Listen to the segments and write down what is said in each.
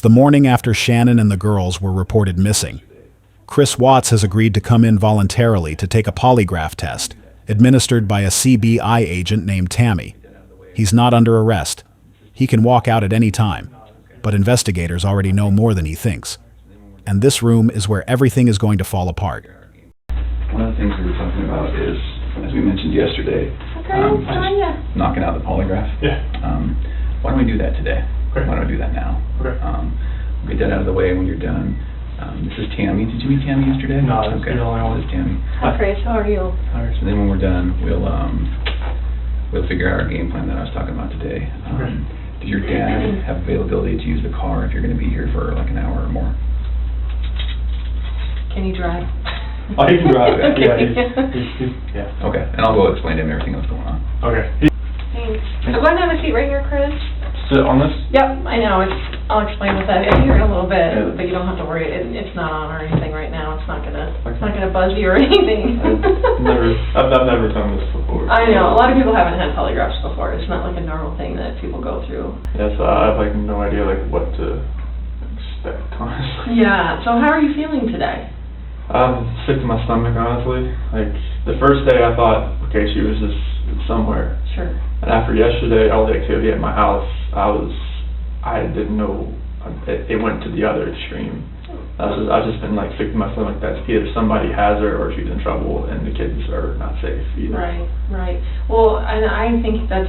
the morning after Shanann and the girls were reported missing. Chris Watts has agreed to come in voluntarily to take a polygraph test, administered by a CBI agent named Tammy. He's not under arrest. He can walk out at any time, but investigators already know more than he thinks. And this room is where everything is going to fall apart. One of the things we were talking about is, as we mentioned yesterday, just knocking out the polygraph. Yeah. Why don't we do that today? Okay. Why don't we do that now? Okay. We'll get that out of the way when you're done. This is Tammy. Did you meet Tammy yesterday? No, that's okay. the only one. This is Tammy. Hi, Chris. How are you? All right. So then when we're done, we'll figure out our game plan that I was talking about today. Okay. Does your dad have availability to use the car if you're going to be here for like an hour or more? Can you drive? Oh, he can drive. Okay. Yeah. Okay. And I'll go explain to him everything that's going on. Okay. Thanks. So go ahead and have a seat right here, Chris. Sit on this? Yep, I know. I'll explain with that here in a little bit, but you don't have to worry. It's not on or anything right now. It's not gonna buzz you or anything. I've never done this before. I know. A lot of people haven't had polygraphs before. It's not like a normal thing that people go through. Yeah, so I have no idea what to expect, honestly. Yeah. So how are you feeling today? I'm sick to my stomach, honestly. The first day I thought, okay, she was just somewhere. Sure. And after yesterday, all the activity at my house, I didn't know, it went to the other extreme. I've just been sick to my stomach that either somebody has her or she's in trouble and the kids are not safe either. Right. Well, and I think that's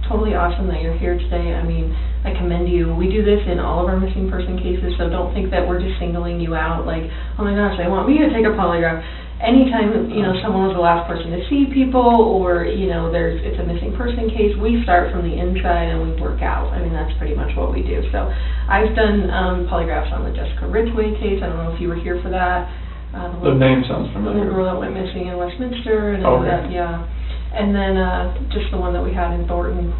totally awesome that you're here today. I mean, I commend you. We do this in all of our missing person cases, so don't think that we're just singling you out like, oh my gosh, they want me to take a polygraph. Anytime, someone was the last person to see people or, it's a missing person case, we start from the inside and we work out. I mean, that's pretty much what we do. So I've done polygraphs on the Jessica Ridgway case. I don't know if you were here for that. The name sounds familiar. The little girl that went missing in Westminster and okay. that, yeah. And then just the one that we had in Thornton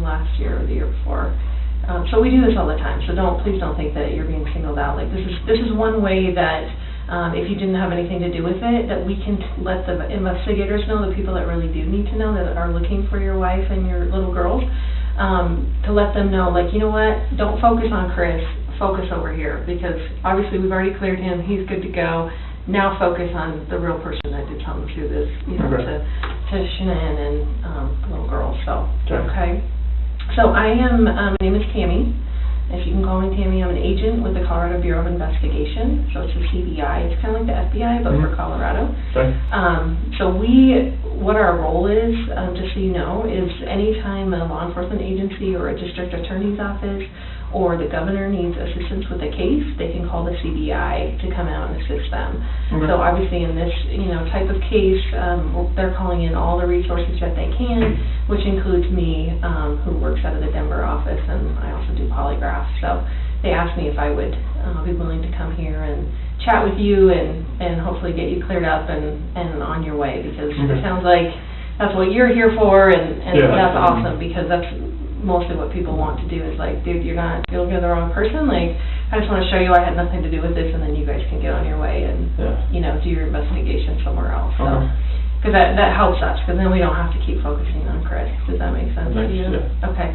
last year or the year before. So we do this all the time. So please don't think that you're being singled out. This is one way that if you didn't have anything to do with it, that we can let the investigators know, the people that really do need to know, that are looking for your wife and your little girls, to let them know, you know what, don't focus on Chris, focus over here, because obviously we've already cleared him, he's good to go. Now focus on the real person that did something to this, okay. to Shanann and the little girl. So, okay. So I am, my name is Tammy. If you can call me Tammy, I'm an agent with the Colorado Bureau of Investigation. So it's a CBI. It's kind of like the FBI, but for Colorado. Okay. So what our role is, just so you know, is anytime a law enforcement agency or a district attorney's office or the governor needs assistance with a case, they can call the CBI to come out and assist them. Okay. So obviously in this, type of case, they're calling in all the resources that they can, which includes me, who works out of the Denver office, and I also do polygraphs. So they asked me if I would be willing to come here and chat with you and hopefully get you cleared up and on your way, because okay. it sounds like that's what you're here for, and yeah, that's awesome, because that's mostly what people want to do is dude, you're looking at the wrong person. I just want to show you I had nothing to do with this, and then you guys can get on your way and do your investigation somewhere else. So, because that helps us, because then we don't have to keep focusing on Chris. Does that make sense to you? Yeah. Okay.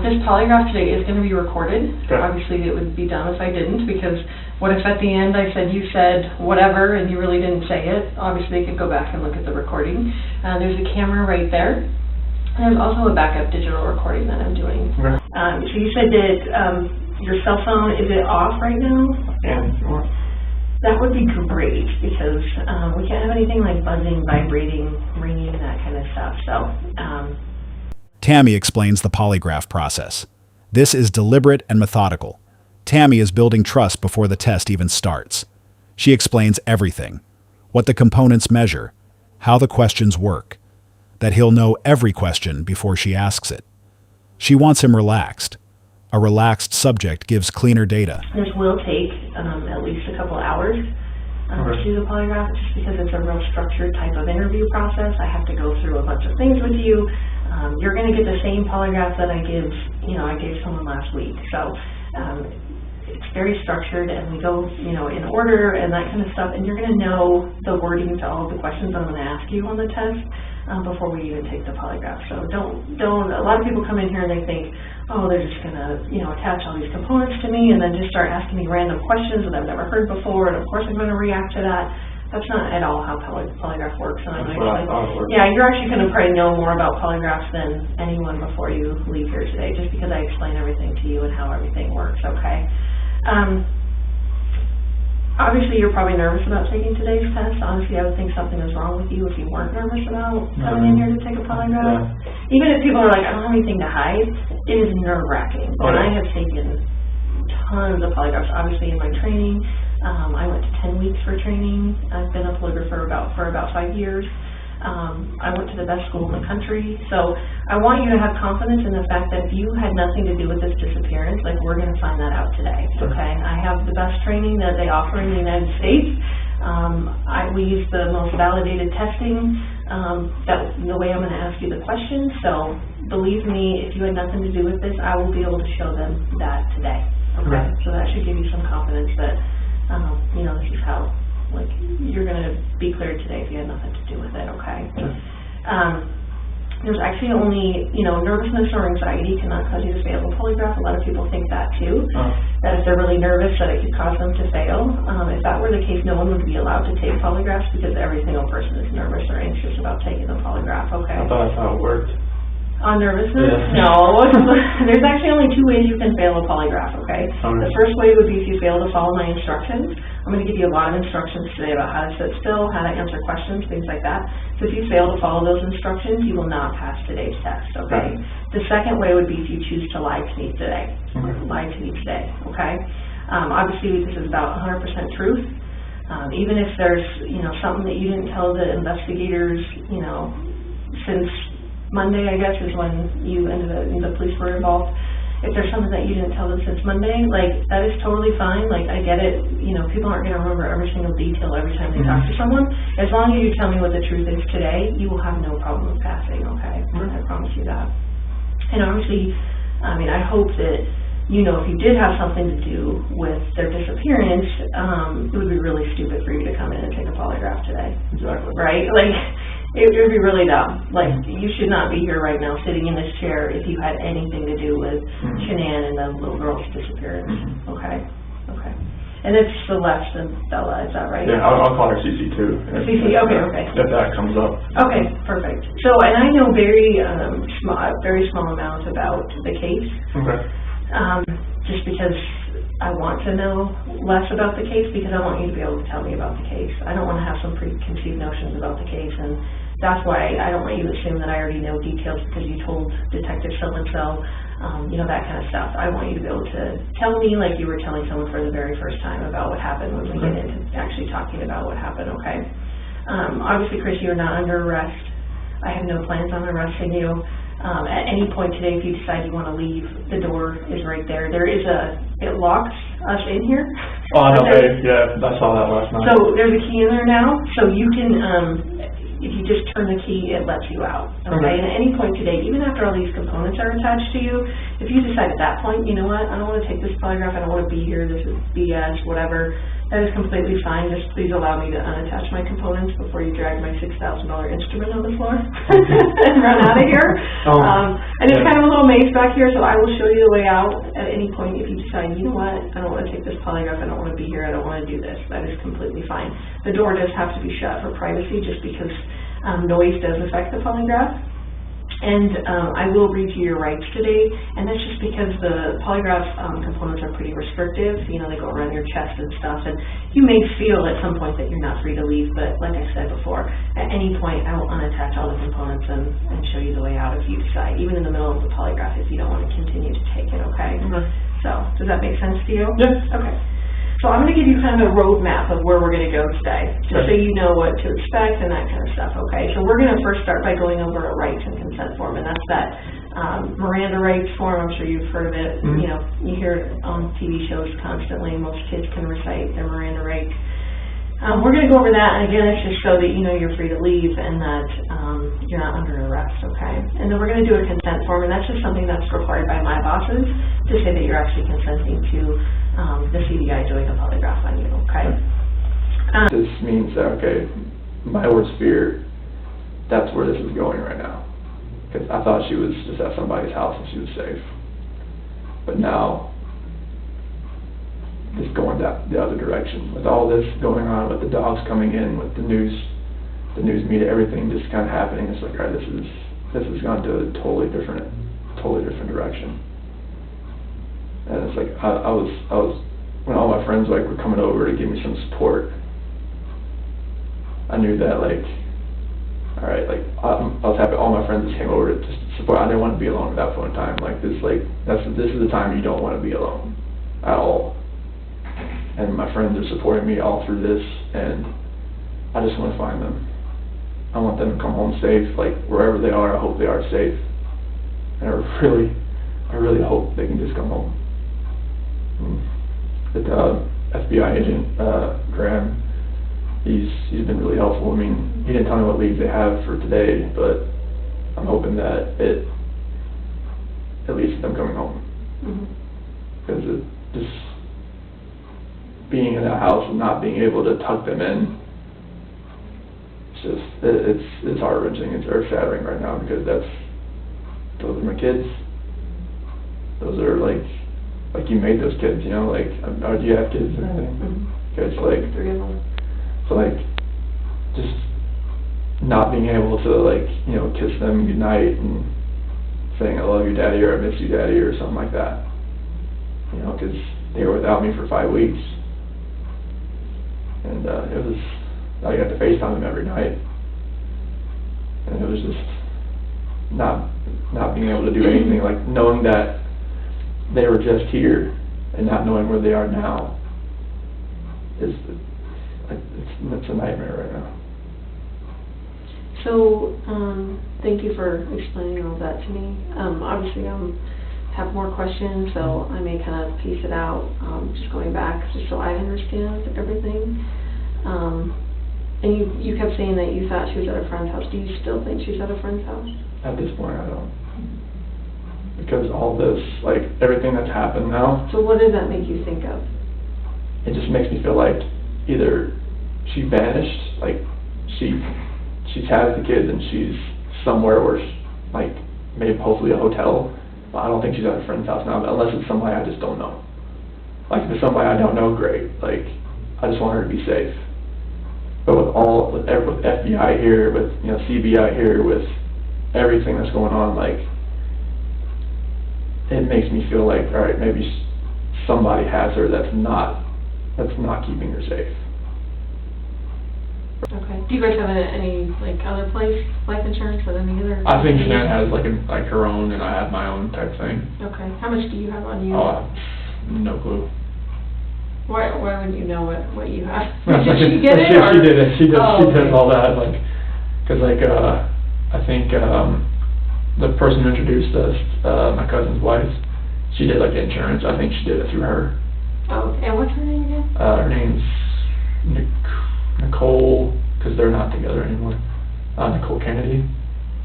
This polygraph today is going to be recorded. Okay. Obviously, it would be dumb if I didn't, because what if at the end I said you said whatever and you really didn't say it? Obviously, they could go back and look at the recording. There's a camera right there. There's also a backup digital recording that I'm doing. Okay. So you said that your cell phone, is it off right now? Yeah. That would be great, because we can't have anything like buzzing, vibrating, ringing, that kind of stuff. So. Tammy explains the polygraph process. This is deliberate and methodical. Tammy is building trust before the test even starts. She explains everything, what the components measure, how the questions work, that he'll know every question before she asks it. She wants him relaxed. A relaxed subject gives cleaner data. This will take at least a couple hours to do the polygraph, just because it's a real structured type of interview process. I have to go through a bunch of things with you. You're going to get the same polygraph that I gave someone last week. So it's very structured, and we go, in order and that kind of stuff, and you're going to know the wording to all of the questions I'm going to ask you on the test before we even take the polygraph. So don't, a lot of people come in here and they think, oh, they're just gonna, attach all these components to me and then just start asking me random questions that I've never heard before, and of course I'm gonna react to that. That's not at all how polygraph works. And That's what I thought it worked. Yeah, you're actually gonna probably know more about polygraphs than anyone before you leave here today, just because I explain everything to you and how everything works, okay? Obviously, you're probably nervous about taking today's test. Honestly, I would think something is wrong with you if you weren't nervous about coming in here to take a polygraph. Yeah. Even if people are like, I don't have anything to hide, it is nerve-wracking. Oh, and yeah. I have taken tons of polygraphs. Obviously, in my training, I went to 10 weeks for training. I've been a polygrapher for about 5 years. I went to the best school in the country. So I want you to have confidence in the fact that if you had nothing to do with this disappearance, like, we're going to find that out today, okay? I have the best training that they offer in the United States. We use the most validated testing, the way I'm going to ask you the questions. So believe me, if you had nothing to do with this, I will be able to show them that today, okay? So that should give you some confidence that, this is how, you're going to be cleared today if you had nothing to do with it, okay? There's actually only, nervousness or anxiety cannot cause you to fail a polygraph. A lot of people think that too, that if they're really nervous that it could cause them to fail. If that were the case, no one would be allowed to take polygraphs because every single person is nervous or anxious about taking a polygraph, okay? I thought that's how it worked. On nervousness? Yeah. No. There's actually only 2 ways you can fail a polygraph, okay? The first way would be if you fail to follow my instructions. I'm going to give you a lot of instructions today about how to sit still, how to answer questions, things like that. So if you fail to follow those instructions, you will not pass today's test, okay? The second way would be if you choose to lie to me today. Lie to me today, okay? Obviously, this is about 100% truth. Even if there's, something that you didn't tell the investigators, since Monday, I guess, is when the police were involved. If there's something that you didn't tell them since Monday, that is totally fine. I get it. People aren't going to remember every single detail every time they talk to someone. As long as you tell me what the truth is today, you will have no problem with passing, okay? I promise you that. And obviously, I hope that, if you did have something to do with their disappearance, it would be really stupid for you to come in and take a polygraph today. Exactly. Right? It would be really dumb. You should not be here right now sitting in this chair if you had anything to do with Shanann and the little girl's disappearance. Okay? Okay. And it's Celeste and Bella, is that right? Yeah, I'll call her CC too. CC, okay. If that comes up. Okay, perfect. So, and I know very small amount about the case. Okay. Just because I want to know less about the case, because I want you to be able to tell me about the case. I don't want to have some preconceived notions about the case, and that's why I don't want you to assume that I already know details because you told Detective so-and-so, that kind of stuff. I want you to be able to tell me like you were telling someone for the very first time about what happened when we get into actually talking about what happened, okay? Obviously, Chris, you're not under arrest. I have no plans on arresting you. At any point today, if you decide you want to leave, the door is right there. It locks us in here. Oh, no, yeah, I saw that last night. So there's a key in there now, so you can, if you just turn the key, it lets you out, okay? And at any point today, even after all these components are attached to you, if you decide at that point, you know what, I don't want to take this polygraph, I don't want to be here, this is BS, whatever, that is completely fine. Just please allow me to unattach my components before you drag my $6,000 instrument on the floor and run out of here. And it's kind of a little maze back here, so I will show you the way out at any point if you decide, you know what, I don't want to take this polygraph, I don't want to be here, I don't want to do this. That is completely fine. The door does have to be shut for privacy just because noise does affect the polygraph. And I will read you your rights today, and that's just because the polygraph components are pretty restrictive. They go around your chest and stuff, and you may feel at some point that you're not free to leave, but like I said before, at any point I will unattach all the components and show you the way out if you decide, even in the middle of the polygraph if you don't want to continue to take it, okay? So, does that make sense to you? Yes. Okay. So I'm going to give you kind of a roadmap of where we're going to go today, just so you know what to expect and that kind of stuff, okay? So we're going to first start by going over a rights and consent form, and that's that Miranda rights form. I'm sure you've heard of it. You hear it on TV shows constantly. Most kids can recite their Miranda rights. We're going to go over that, and again, it's just so that you know you're free to leave and that you're not under arrest, okay? And then we're going to do a consent form, and that's just something that's required by my bosses to say that you're actually consenting to the CDI doing a polygraph on you, okay? This means that, okay, my worst fear, that's where this is going right now. Because I thought she was just at somebody's house and she was safe. But now, just going the other direction. With all this going on, with the dogs coming in, with the news media, everything just kind of happening, it's like, all right, this has gone to a totally different direction. And it's like, I was when all my friends like were coming over to give me some support, I knew that like, all right, like I was happy all my friends just came over to just support. I didn't want to be alone at that point in time. Like this is the time you don't want to be alone at all. And my friends are supporting me all through this, and I just want to find them. I want them to come home safe, like wherever they are. I hope they are safe, and I really hope they can just come home. The FBI agent Graham, he's been really helpful. I mean, he didn't tell me what leads they have for today, but I'm hoping that it leads to them coming home. Because just being in that house and not being able to tuck them in, it's heart-wrenching, it's earth-shattering right now, because those are my kids. Those are like you made those kids, you know, like, do you have kids or anything? Okay, so like, 3 of them. So like, just not being able to like, you know, kiss them goodnight and saying I love you daddy, or I miss you daddy, or something like that. You know, because they were without me for 5 weeks. And I got to FaceTime them every night. And it was just not being able to do anything, like knowing that they were just here and not knowing where they are now it's a nightmare right now. So, thank you for explaining all that to me. Obviously, have more questions, so I may kind of piece it out, just going back, just so I understand everything. And you kept saying that you thought she was at a friend's house. Do you still think she's at a friend's house? At this point, I don't. Because all this, like, everything that's happened now. So what does that make you think of? It just makes me feel like either she vanished, like, she's had the kids and she's somewhere where, like, maybe hopefully a hotel. But I don't think she's at a friend's house now, unless it's somebody I just don't know. Like, if it's somebody I don't know, great. Like, I just want her to be safe. But with FBI here, with, you know, CBI here, with everything that's going on, like, it makes me feel like, all right, maybe somebody has her that's not keeping her safe. Okay. Do you guys have any like other life insurance with any other? I think Shanann has like her own, and I have my own type thing. Okay. How much do you have on you? Oh, no clue. Why wouldn't you know what you have? Did she get it? She did it. She does. Oh, she does all that. Like, because like I think the person who introduced us, my cousin's wife, she did like insurance. I think she did it through her. Oh, and what's her name again? Her name's Nicole, because they're not together anymore. Nicole Kennedy.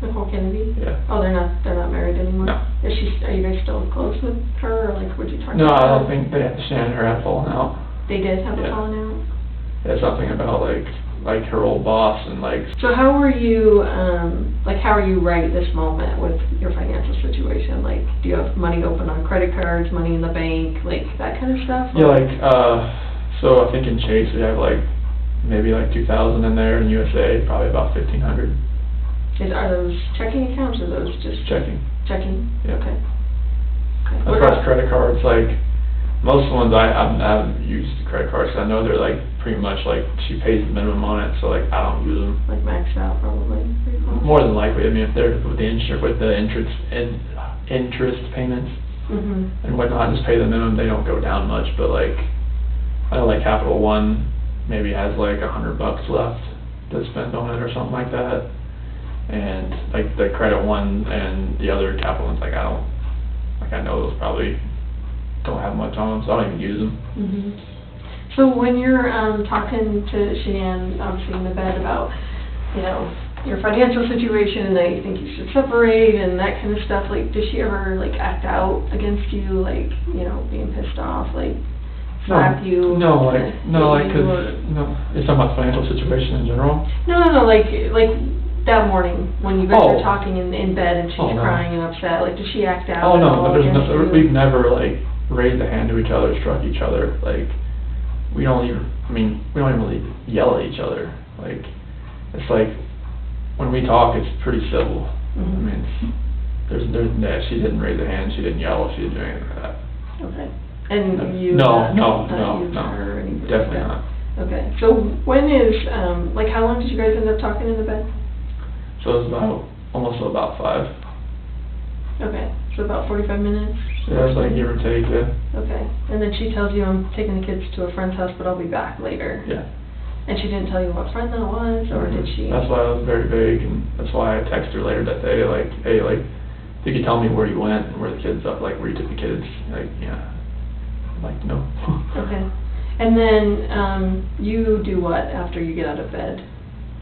Nicole Kennedy? Yeah. Oh, they're not married anymore? No. Are you guys still close with her, or like, would you talk to her? No, I don't think Shanann and her had fallen out. They did have a falling out? Yeah, something about like her old boss and like. So how are you right this moment with your financial situation? Like, do you have money open on credit cards, money in the bank, like that kind of stuff? Yeah, like, so I think in Chase we have like, maybe like 2,000 in there, in USA probably about 1,500. Are those checking accounts, or those just? Checking. Checking? Yeah. Okay. As far as credit cards, like, most of the ones I haven't used credit cards, because I know they're like, pretty much like, she pays the minimum on it, so like, I don't use them. Like maxed out probably? More than likely, I mean, if they're with the interest payments and whatnot, just pay the minimum, they don't go down much, but like, I know like Capital One maybe has like $100 left to spend on it or something like that. And like the Credit One and the other Capital Ones, like I know those probably don't have much on them, so I don't even use them. So when you're talking to Shanann, obviously in the bed, about, you know, your financial situation and that you think you should separate and that kind of stuff, like, does she ever like act out against you, like, you know, being pissed off, like slap you? No, because it's talking about financial situation in general. No, like that morning, when you guys Oh. were talking in bed and she's Oh, no. crying and upset, like, does she act out? Oh, at all no, there's against no, you? we've never, like, raised a hand to each other, struck each other, like, we don't even really yell at each other, like, it's like, when we talk, it's pretty civil. I Mhm. mean, yeah, she didn't raise a hand, she didn't yell, she didn't do anything like that. Okay. And you? No, not used no, her or anything like definitely that? not. Okay, so when is, like, how long did you guys end up talking in the bed? So it was almost about 5. Okay, so about 45 minutes? Yeah, it was like give or take, yeah. Okay, and then she tells you, I'm taking the kids to a friend's house, but I'll be back later. Yeah. And she didn't tell you what friend that was, or did she? That's why I was very vague, and that's why I texted her later that day, like, hey, like, if you could tell me where you went and where the kids are, like, where you took the kids, like, yeah. I'm like, no. Okay, and then, you do what after you get out of bed?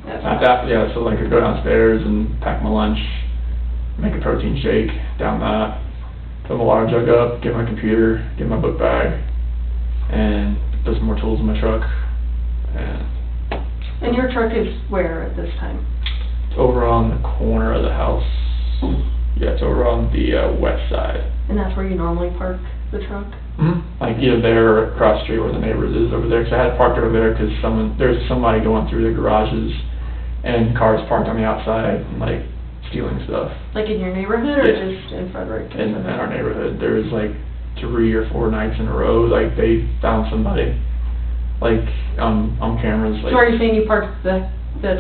Yeah, so like I go downstairs and pack my lunch, make a protein shake, down that, fill my water jug up, get my computer, get my book bag, and put some more tools in my truck, And your truck is where at this time? it's over on the corner of the house. Yeah, it's over on the west side. And that's where you normally park the truck? Like either there or across the street where the neighbors is over there, 'cause I had it parked over there 'cause there's somebody going through the garages and cars parked on the outside and like stealing stuff. Like in your neighborhood or Yeah. just in Frederick? In our neighborhood, there was like 3 or 4 nights in a row, like they found somebody, like on cameras, like. So are you saying you parked the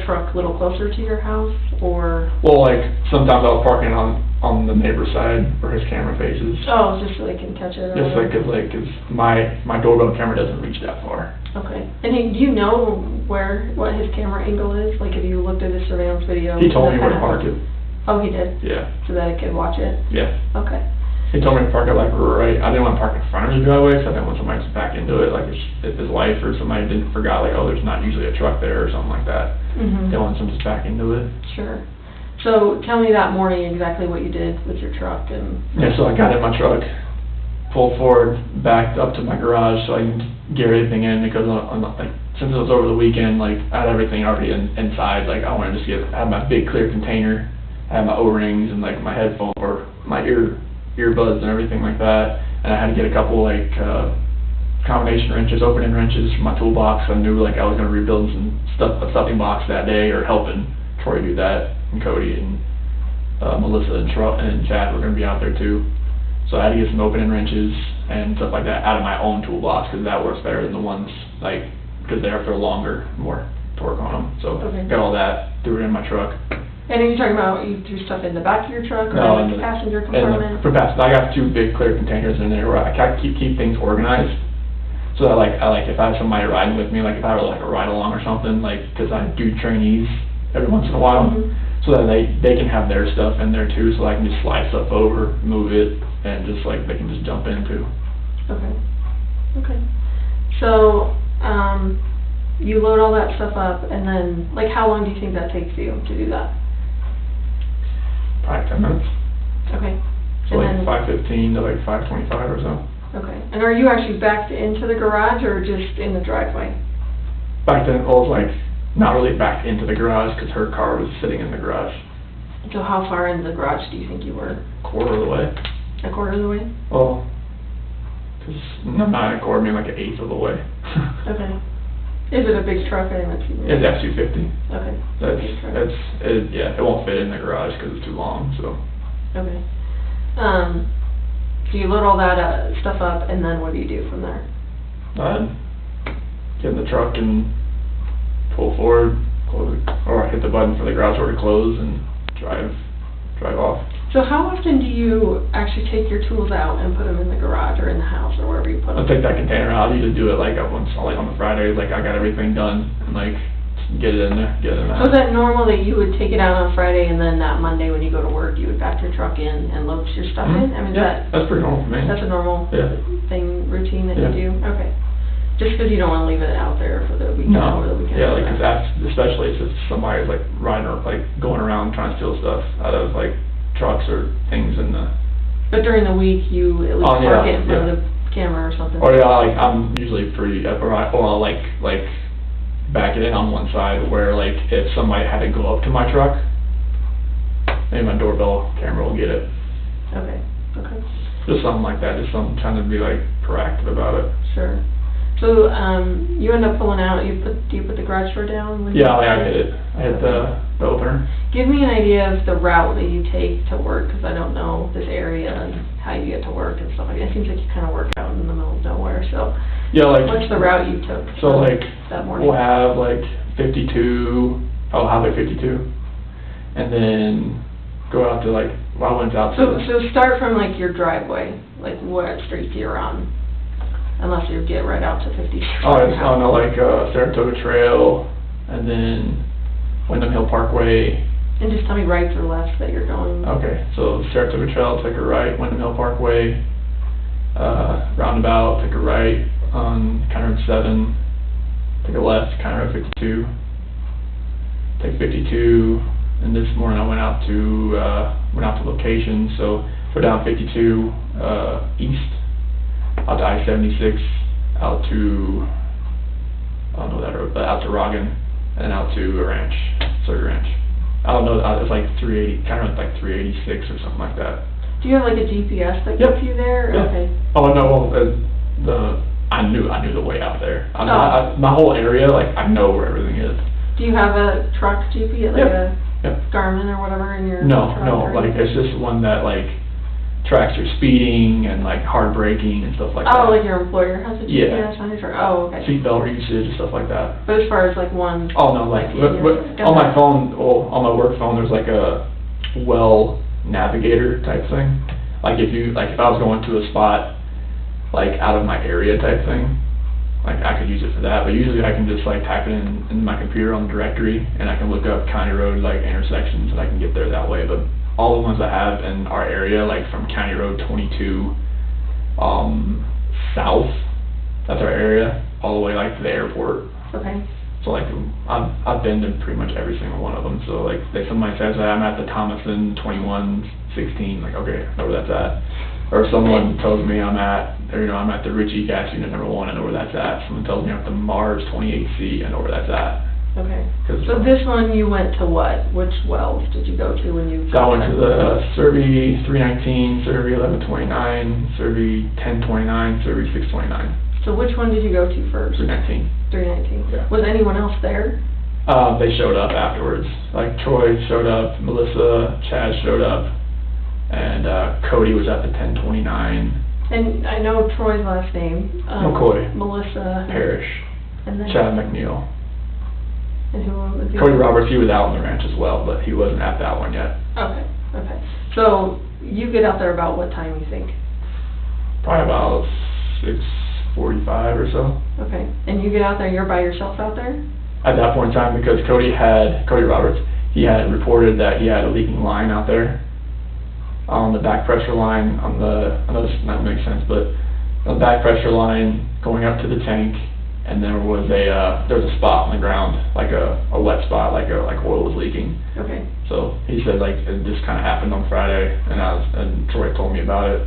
truck a little closer to your house, or? Well, like sometimes I was parking on the neighbor's side where his camera faces. Oh, just so they can catch it or Just like, whatever? 'cause my doorbell camera doesn't reach that far. Okay. And do you know what his camera angle is? Like, have you looked at his surveillance video? He told me where to That park kind it. of- Oh, he did? Yeah, So that it could watch it? yeah. Okay. He told me to park it like right, I didn't want to park in front of his driveway, so I didn't want somebody to back into it, like if his wife or somebody didn't forgot, like, oh, there's not usually a truck there or something like that. Mm-hmm. Didn't want someone to back into it. Sure. So tell me that morning exactly what you did with your truck and... Yeah, so I got in my truck, pulled forward, backed up to my garage so I can get everything in, because like, since it was over the weekend, like, I had everything already inside, like, I wanted to just I had my big clear container, I had my O-rings and like my headphone, or my earbuds and everything like that, and I had to get a couple like combination wrenches, opening wrenches from my toolbox. I knew like I was going to rebuild a stuffing box that day, or helping Troy do that, and Cody and Melissa and Chad were going to be out there too. So I had to get some opening wrenches and stuff like that out of my own toolbox, because that works better than the ones, like, because they're longer, more torque on them. So Okay. got all that, threw it in my truck. And are you talking about you threw stuff in the back of your truck, or No, in in the passenger And compartment? for passenger, I got 2 big clear containers in there where I keep things organized. So that like if I have somebody riding with me, like if I have like a ride along or something, like, because I do trainees every once in a while, Mhm. so that they can have their stuff in there too, so I can just slide stuff over, move it, and just like they can just jump in too. Okay. Okay. So, you load all that stuff up, and then, like, how long do you think that takes you to do that? Probably 10 minutes. Okay. So And like then- 5:15 to like 5:25 or so. Okay. And are you actually backed into the garage, or just in the driveway? Back then, I was like not really back into the garage because her car was sitting in the garage. So how far in the garage do you think you were? Quarter of the way. A quarter of the way? Well, because not a quarter, I mean like an eighth of the way. Okay. Is it a big truck? I didn't see it. It's F-250. Okay. Big truck. Yeah, it won't fit in the garage because it's too long, so. Okay. So you load all that stuff up, and then what do you do from there? I'd get in the truck and pull forward, close it, or I hit the button for the garage door to close and drive off. So how often do you actually take your tools out and put them in the garage or in the house or wherever you put them? I'll take that container out. I usually do it like on the Fridays, like I got everything done and like get it in there, get it in the So is house. that normal that you would take it out on Friday, and then that Monday when you go to work, you would back your truck in and load your stuff in? I mean, Yeah, that's pretty normal for me. that's a normal Yeah. routine that Yeah. you do? Okay. Just because you don't want to leave it out there for the weekend, No, over the weekend? yeah, like, 'cause that's, especially if somebody's like riding or like going around trying to steal stuff out of like trucks or things in the, But during the week, you at least Oh, yeah, park it in front yeah. of the camera or something? or yeah, like I'm usually pretty, or I'll like back it in on one side where like if somebody had to go up to my truck, maybe my doorbell camera will get it. Okay, okay. Just something like that, just something, trying to be like proactive about it. Sure. So, you end up pulling out, do you put the garage door down? When Yeah, I hit it. I hit the opener. Give me an idea of the route that you take to work, because I don't know this area and how you get to work and stuff like that. It seems like you kind of work out in the middle of nowhere, so. Yeah, like. What's the route you took? So like, that morning? we'll have like 52, I'll have like 52, and then go out to like, well, I went out to. So start from like your driveway, like what street you're on, unless you get right out to 50. Oh, it's on the like, Saratoga Trail, and then Wyndham Hill Parkway. And just tell me rights or lefts that you're going. Okay, so Saratoga Trail, take a right, Wyndham Hill Parkway, roundabout, take a right on County Road 7, take a left, County Road 52, take 52, and this morning I went out to location, so go down 52 east, out to I-76, out to, I don't know that road, but out to Rogan, and out to a ranch, Sawyer Ranch. I don't know, it's like 380, kind of like 386 or something like that. Do you have like a GPS that Yep. gets you there? Yeah. Okay. Oh, no, I knew the way out there. My whole area, like, I know where everything is. Do you have a truck GPS, like Yep. a Yep. Garmin or whatever in your No, truck? no, or like, anything? it's just one that, like, tracks your speeding and, like, hard braking and stuff like that. Oh, like your employer has a Yeah. GPS on your truck? Oh, okay. Seatbelt usage and stuff like that. But as far as like one. Oh, no, like, Yeah. on my phone, well, on my work phone, there's like a well navigator type thing. Like if I was going to a spot, like out of my area type thing, like I could use it for that, but usually I can just like type it in my computer on the directory, and I can look up county road, like intersections, and I can get there that way. But all the ones I have in our area, like from County Road 22, south, that's our area, all the way like to the airport. Okay. So like, I've been to pretty much every single one of them, so like, if somebody says that I'm at the Thomason 2116, like, okay, I know where that's at. Or someone tells me I'm at the Ritchie gas unit #1, I know where that's at. Someone tells me I'm at the Mars 28C, I know where that's at. Okay. 'Cause, So this one you went to what? Which wells did you go to when you? So I went to the Survey 319, Survey 1129, Survey 1029, Survey 629. So which one did you go to first? 319. 319. Yeah. Was anyone else there? They showed up afterwards. Like Troy showed up, Melissa, Chad showed up, and Cody was at the 1029. And I know Troy's last name. McCoy. Melissa. Parrish. And then. Chad McNeil. And who was the Cody other? Roberts, he was out on the ranch as well, but he wasn't at that one yet. Okay, okay. So you get out there about what time you think? Probably about 6:45 or so. Okay. And you get out there, you're by yourself out there? At that point in time, because Cody Roberts, he had reported that he had a leaking line out there on the back pressure line, I know this might make sense, but the back pressure line going up to the tank, and there was a spot on the ground, like a wet spot, like oil was leaking. Okay. So he said like it just kind of happened on Friday, and Troy told me about it.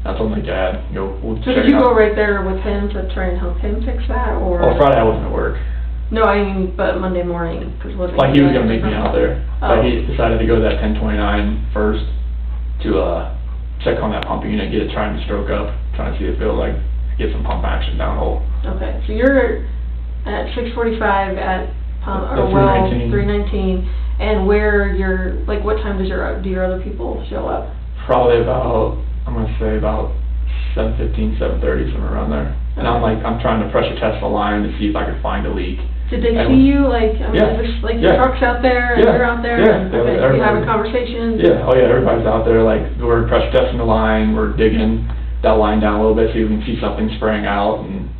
I told him like, Dad, we'll So check did it you out. go right there with him to try and help him fix that, or? Well, Friday I wasn't at work. No, I mean, but Monday morning, because wasn't Like he was gonna meet me out there, Oh. but he decided to go to that 1029 first to check on that pumping unit, get it trying to stroke up, trying to see if it'll like get some pump action downhole. Okay, so you're at 6:45 at At well 319. 319, and where you're like, what time do your other people show up? Probably about, I'm gonna say about 7:15, 7:30, somewhere around there. And I'm trying to pressure test the line to see if I could find a leak. Did they And- see you, like, I mean, Yeah. is this, like, Yeah. your truck's out there, and Yeah. you're out there? Yeah. And, Yeah, okay, you everybody- having conversations? Yeah, oh yeah, everybody's out there, like, we're pressure testing the line, we're digging that line down a little bit so you can see something spraying out, and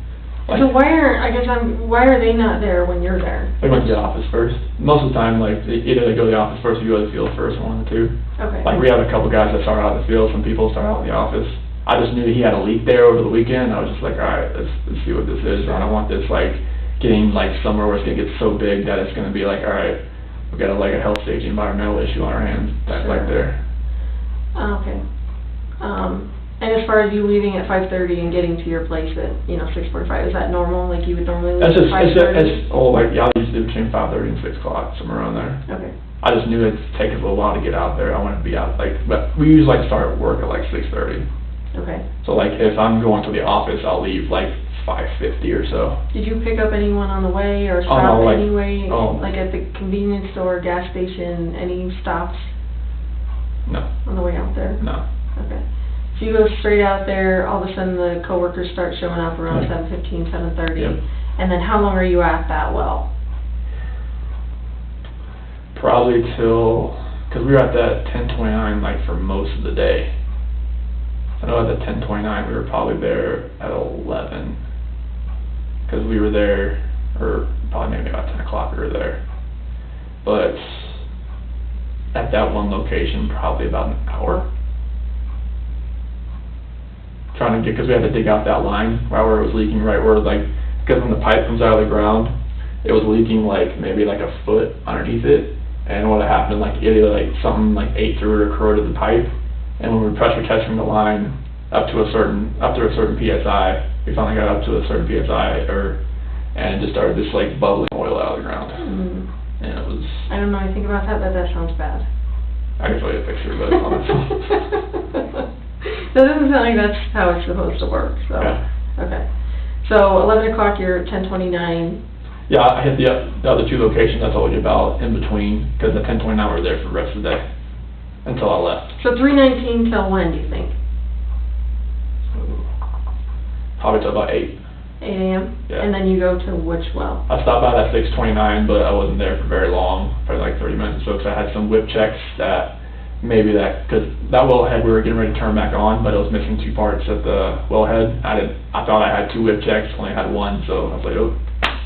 like, So why are they not there when you're there? they went to the office first. Most of the time, like, either they go to the office first or you go to the field first, one of the two. Okay. Like, we have a couple guys that start out in the field, some people start out in the office. I just knew he had a leak there over the weekend, I was just like, alright, let's see what this is. I don't want this, like, getting, like, somewhere where it's gonna get so big that it's gonna be like, alright, we've got a health safety environmental issue on our hands, that's like there. Okay. And as far as you leaving at 5:30 and getting to your place at, 6:45, is that normal, like you would normally leave That's at just, 5:30? like, yeah, I usually do between 5:30 and 6 o'clock, somewhere around there. Okay. I just knew it'd take us a little while to get out there. I wanted to be out, like, but we usually like start work at like 6:30. Okay. So like, if I'm going to the office, I'll leave like 5:50 or so. Did you pick up anyone on the way or Oh, stop no, like- anyway? oh. Like at the convenience store, gas station, any stops No, on the way out there? no. Okay. So you go straight out there, all of a sudden the coworkers start showing up around Yeah. 7:15, 7:30. Yep. And then how long are you at that well? Probably till, because we were at that 10:29 like for most of the day. I know at the 10:29 we were probably there at 11, because we were there, or probably maybe about 10 o'clock we were there. But at that one location, probably about an hour. Trying to get, because we had to dig out that line right where it was leaking, right where like, because when the pipe comes out of the ground, it was leaking like maybe like a foot underneath it. And what had happened, like either like something like ate through it or corroded the pipe. And when we were pressure testing the line up to a certain PSI, we finally got up to a certain PSI, and it just started just like bubbling oil out of the ground. Mm. And it was, I don't know anything about that, but that sounds bad. I can show you a picture, but it's on the phone. That doesn't sound like that's how it's supposed to work, so. Yeah. Okay. So 11 o'clock, you're at 10:29. Yeah, I hit the other two locations I told you about in between, because at 10:29 we were there for the rest of the day, until I left. So 3:19 till when, do you think? Probably till about 8. 8 a.m.? Yeah. And then you go to which well? I stopped by at 6:29, but I wasn't there for very long, probably like 30 minutes or so, because I had some whip checks that maybe because that wellhead we were getting ready to turn back on, but it was missing 2 parts at the wellhead. I thought I had 2 whip checks, only had 1, so I was like, oh,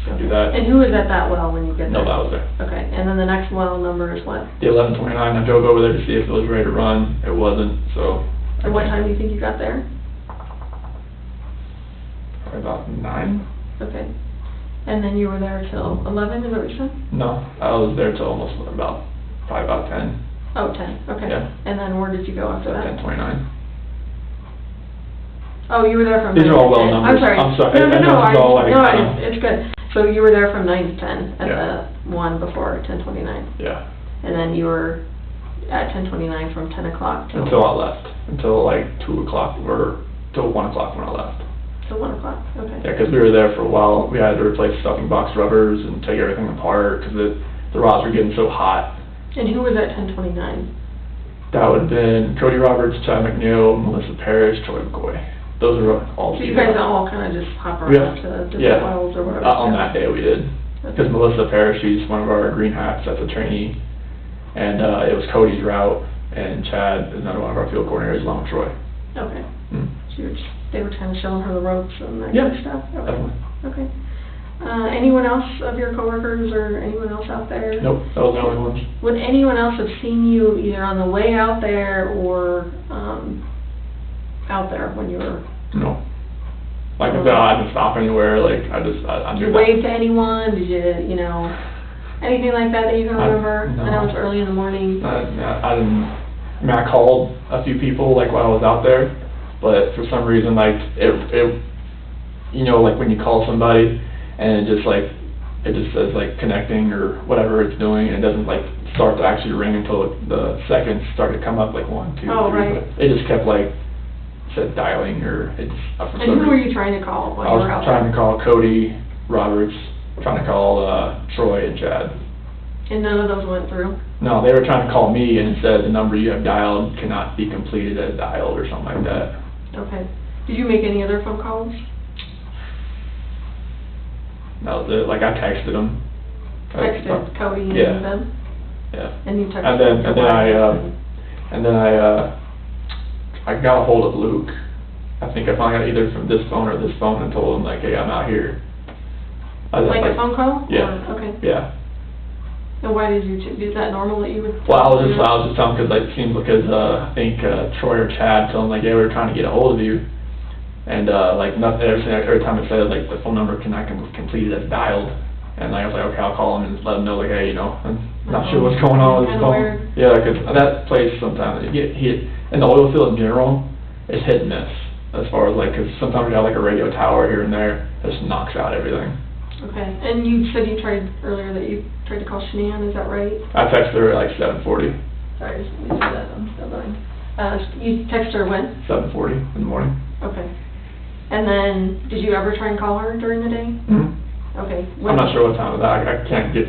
gonna do that. And who is at that well when you get there? No, that was there. Okay, and then the next well number is what? The 11:29, I drove over there to see if it was ready to run. It wasn't, so. And what time do you think you got there? Probably about 9. Okay. And then you were there till 11, is that what you said? No, I was there till almost probably about 10. Oh, 10, okay. Yeah. And then where did you go after So that? 10:29. Oh, you were there from 9 These to are all 10. well numbers. I'm sorry. I'm sorry. No, I know this is all like, it's good. So you were there from 9 to 10 at Yeah. the one before 10:29. Yeah. And then you were at 10:29 from 10 o'clock till? Until I left. Until like 2 o'clock or till 1 o'clock when I left. Till 1 o'clock, okay. Yeah, because we were there for a while. We had to replace stuffing box rubbers and take everything apart because the rods were getting so hot. And who was at 10:29? That would have been Cody Roberts, Chad McNeil, Melissa Parrish, Troy McCoy. Those are all. So you guys all kind of just hop around Yeah. to different Yeah. wells or whatever? On that day we did. Okay. Because Melissa Parrish, she's one of our green hats, that's a trainee. And it was Cody's route, and Chad is another one of our field coordinators along with Troy. Okay. Hmm. So they were kind of showing her the ropes and that Yeah, kind of stuff? Okay. definitely. Okay. Anyone else of your coworkers or anyone else out there? Nope, that was the only ones. Would anyone else have seen you either on the way out there or, out there when you were? No. Like I said, I didn't stop anywhere, like, I Did knew you that. wave to anyone? Did you know, anything like that you can remember? no. I know it's early in the morning. I didn't, I mean, I called a few people, like, while I was out there, but for some reason, like, it, you know, like, when you call somebody, and it just says, like, connecting, or whatever it's doing, and it doesn't, like, start to actually ring until the seconds start to come up, like, 1, 2, 3. Oh, right. But it just kept, like, said dialing, or it's, for some And who reason. were you trying to call while I you was were out trying there? to call Cody Roberts, trying to call, Troy and Chad. And none of those went through? No, they were trying to call me, and it said the number you have dialed cannot be completed as dialed, or something like that. Okay. Did you make any other phone calls? That was it, like, I texted them. Texted Cody and Yeah. them? Yeah. And you texted And then, your and then wife? I got a hold of Luke. I think I finally got either from this phone or this phone, and told him, like, hey, I'm out here. Like a phone call? Yeah. Or- Okay. Yeah. And why did you, is that normal that you would? Well, I was just telling, because, like, it seems because, I think, Troy or Chad told him, like, yeah, we were trying to get a hold of you. And, like, nothing, every time it said, like, the phone number cannot complete it as dialed. And I was like, okay, I'll call him and let him know, like, hey, you know, I'm not sure what's going on with his Kinda phone. weird. Yeah, because that place sometimes, in the oil field in general, it's hit and miss. As far as, like, because sometimes you have, like, a radio tower here and there that just knocks out everything. Okay, and you said you tried earlier that you tried to call Shanann, is that right? I texted her at like 7:40. Sorry, just let me see that, I'm still going. You texted her when? 7:40 in the morning. Okay. And then, did you ever try and call her during the day? Mm-hmm. Okay. I'm not sure what time of that. I can't get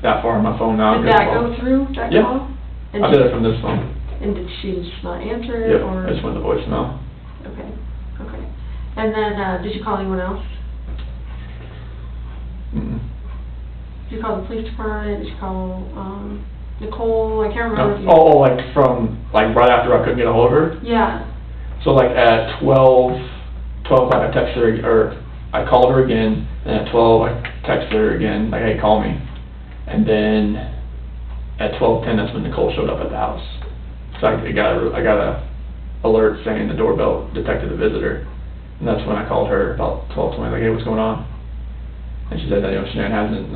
that far on my phone now. Did that go through, that Yeah. call? And I did it from this phone. And did she just not answer it, Yep, or? I just went to voicemail. Okay, okay. And then, did you call anyone else? Mm-mm. Did you call the police department? Did you call, Nicole? I can't remember if you... Oh, like from, like right after I couldn't get a hold of her? Yeah. So like at 12 o'clock I texted her, or I called her again, and at 12 I texted her again, like, hey, call me. And then at 12:10, that's when Nicole showed up at the house. So I got a alert saying the doorbell detected a visitor. And that's when I called her about 12:20, like, hey, what's going on? And she said that, Shanann hasn't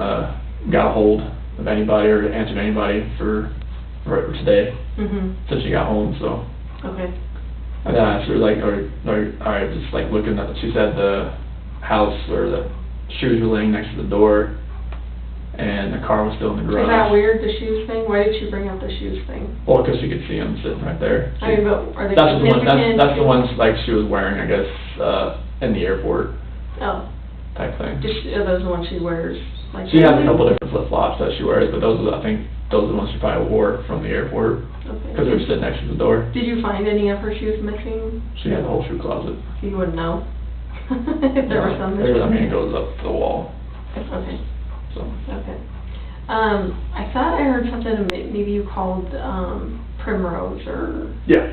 got a hold of anybody or answered anybody for today, since she got home, so. Okay. And then I asked her, like, alright, just like looking at, she said the house or the shoes were laying next to the door, and the car was still in the garage. Is that weird, the shoes thing? Why did she bring up the shoes thing? Well, because she could see them sitting right there. I mean, but are they That's significant? that's the ones, like, she was wearing, I guess, in the airport Oh, type thing. are those the ones she wears? Like She has a daily? couple different flip-flops that she wears, but I think those are the ones she probably wore from the airport, because they were Okay. sitting next to the door. Did you find any of her shoes missing? She had the whole shoe closet. You wouldn't know? If there were some missing? I mean, it goes up to the wall, Okay, so. okay. I thought I heard something, maybe you called, Primrose, or... Yeah.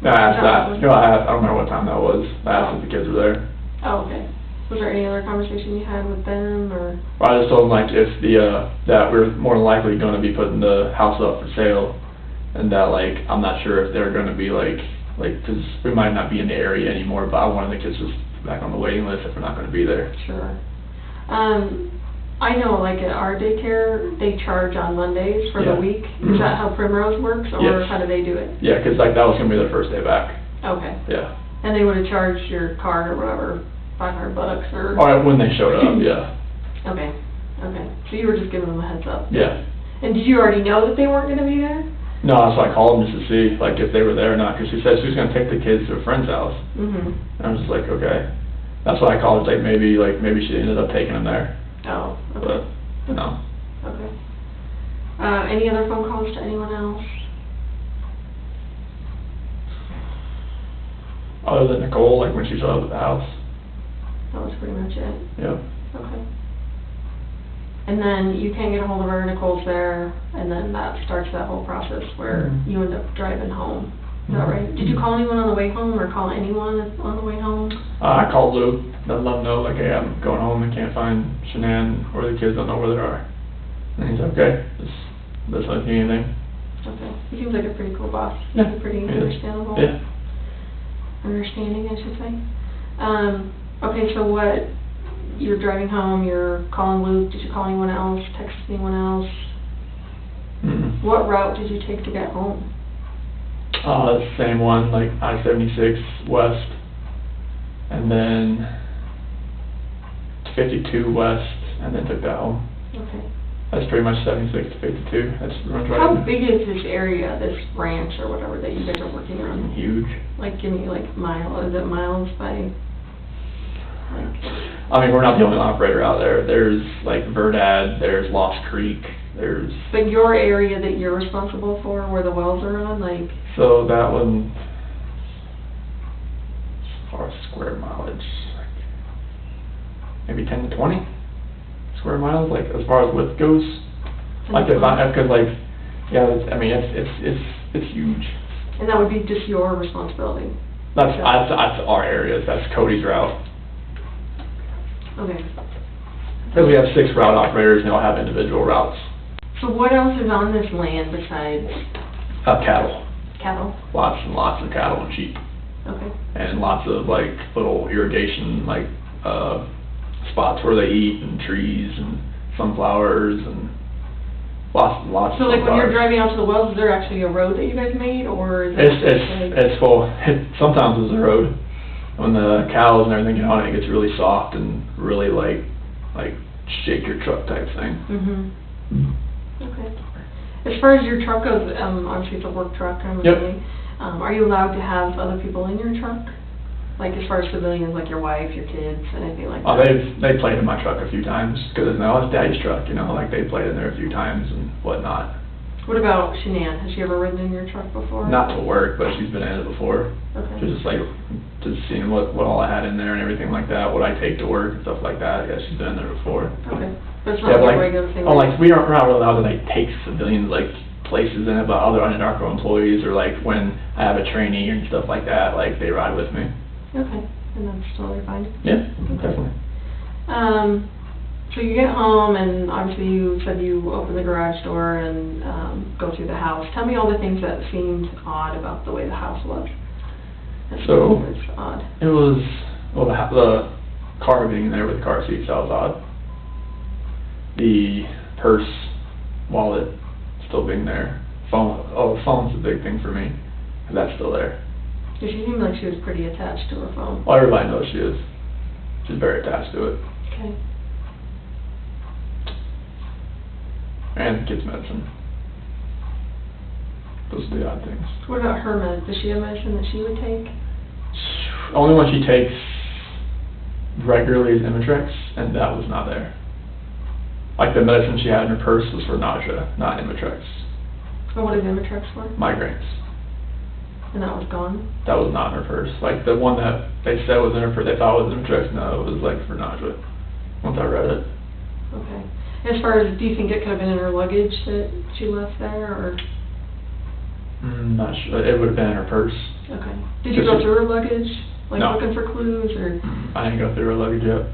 I asked that, No. I don't remember what time that was, I asked if the kids were there. Oh, okay. Was there any other conversation you had with them, or? Well, I just told them, like, if that we're more than likely gonna be putting the house up for sale, and that, like, I'm not sure if they're gonna be, like, 'cause we might not be in the area anymore, but I wanted the kids just back on the waiting list if we're not gonna be there. Sure. I know, like, at our daycare, they charge on Mondays for the Yeah. week. Is that how Primrose works, or Yes. how do they do it? Yeah, 'cause like, that was gonna be their first day back, Okay. yeah. And they would've charged your card or whatever, $500 or? Or when they showed up, yeah, Okay, okay. So you were just giving them a heads up? yeah. And did you already know that they weren't gonna be there? No, so I called them just to see, like, if they were there or not, 'cause she said she was gonna take the kids to a friend's house. Mm-hmm. And I was just like, okay. That's why I called, like, maybe she ended up taking them there, Oh, okay, but, no. okay. Any other phone calls to anyone else? Other than Nicole, like, when she showed up at the house, That was pretty much it? yeah. Okay. And then you can't get a hold of her, Nicole's there, and then that starts that whole process where Mhm. you end up driving home. Is that Mhm. right? Did you call anyone on the way home, or call anyone on the way home? I called Luke, let him know, like, hey, I'm going home and can't find Shanann, or the kids don't know where they are. And he's like, okay, this not need anything. Okay. He seems like a pretty cool boss. Yeah. He's pretty He is. understandable. Yeah. Understanding, I should say. Okay, so you're driving home, you're calling Luke, did you call anyone else, text anyone else? Mm-hmm. What route did you take to get home? Same one, like I-76 west, and then 52 west, and then took that home. Okay. That's pretty much 76 to 52, that's runs right How in. big is this area, this ranch or whatever that you guys are working on? Huge. Like, give me like is it miles by, like? I mean, we're not the only operator out there. There's like Verdad, there's Lost Creek, there's... But your area that you're responsible for, where the wells are on, like? So that one, as far as square mileage, like maybe 10 to 20 square miles, like as far as width goes. Like if because like, yeah, I mean, it's huge. And that would be just your responsibility? That's our area, that's Cody's route. Okay. Because we have 6 route operators, and they all have individual routes. So what else is on this land besides Cattle. cattle? Lots and lots of cattle and sheep. Okay. And lots of like little irrigation, like, spots where they eat, and trees, and sunflowers, and lots and lots of So like when you're sunflowers. driving out to the wells, is there actually a road that you guys made, or is it just like? It's full, sometimes it's a road. When the cows and everything get on it, it gets really soft and really like like, shake your truck type thing. Okay. As far as your truck goes, obviously it's a work truck, I'm assuming. Are you allowed to have other people in your truck? Like, as far as civilians, like your wife, your kids, anything like that? Oh, they played in my truck a few times, because no, it's Daddy's truck, you know, like, they played in there a few times and whatnot. What about Shanann? Has she ever ridden in your truck before? Not to work, but she's been in it before. Okay. Just like, just seeing what all I had in there and everything like that, what I take to work and stuff like that. Yeah, she's been in there before. Okay. But it's not like a regular thing? Oh, like, we're not really allowed to, like, take civilians, like, places in it, but other UNADARCO employees, or like, when I have a trainee and stuff like that, like, they ride with me. Okay, and that's totally fine? Yeah, definitely. So you get home, and obviously you said you open the garage door and go through the house. Tell me all the things that seemed odd about the way the house looked. So, it's odd. It was, well, the car being there with the car seats, that was odd. The purse, wallet, still being there. The phone's a big thing for me, and that's still there. She seemed like she was pretty attached to her phone. Well, everybody knows she is. She's very attached to it. Okay. And kids' medicine. Those are the odd things. What about her meds? Does she have medicine that she would take? Only one she takes regularly is Imitrex, and that was not there. Like, the medicine she had in her purse was for nausea, not Imitrex. Oh, what is Imitrex for? Migraines. And that was gone? That was not in her purse. Like, the one that they said was in her purse, they thought was Imitrex, no, it was like for nausea, once I read it. Okay. As far as, do you think it could have been in her luggage that she left there, or? Not sure, it would have been in her purse. Okay. Did you go through her luggage? Like, No. looking for clues, or? I didn't go through her luggage yet.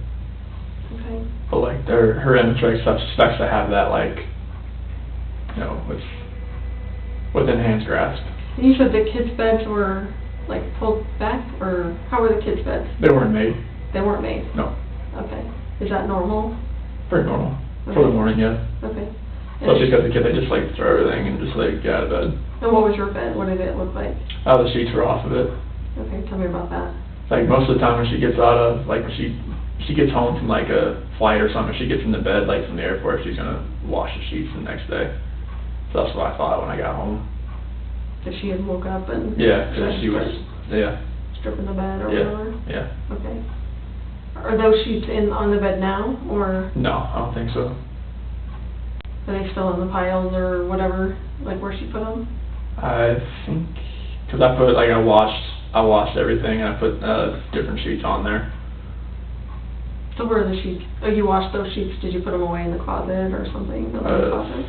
Okay. But like, her Imitrex stuff expects to have that, like, you know, within hand's grasp. And you said the kids' beds were, like, pulled back, or how were the kids' beds? They weren't made. They weren't made? No. Okay. Is that normal? Pretty normal. Okay. For the morning, yeah. Okay. Especially because the kids, they just like throw everything and just like get out of bed. And what was your bed? What did it look like? The sheets were off of it. Okay, tell me about that. Like, most of the time when she gets out of, like, when she gets home from like a flight or something, she gets into bed, like, from the airport, she's gonna wash the sheets the next day. So that's what I thought when I got home. That she had woke up and... Yeah, because she was, yeah. Stripping the bed or Yeah, whatever? yeah. Okay. Are those sheets on the bed now, or No, I don't think so. are they still in the piles or whatever, like where she put them? I think, because I washed everything and I put different sheets on there. So where are the sheets? Oh, you washed those sheets, did you put them away in the closet or something? In the closet?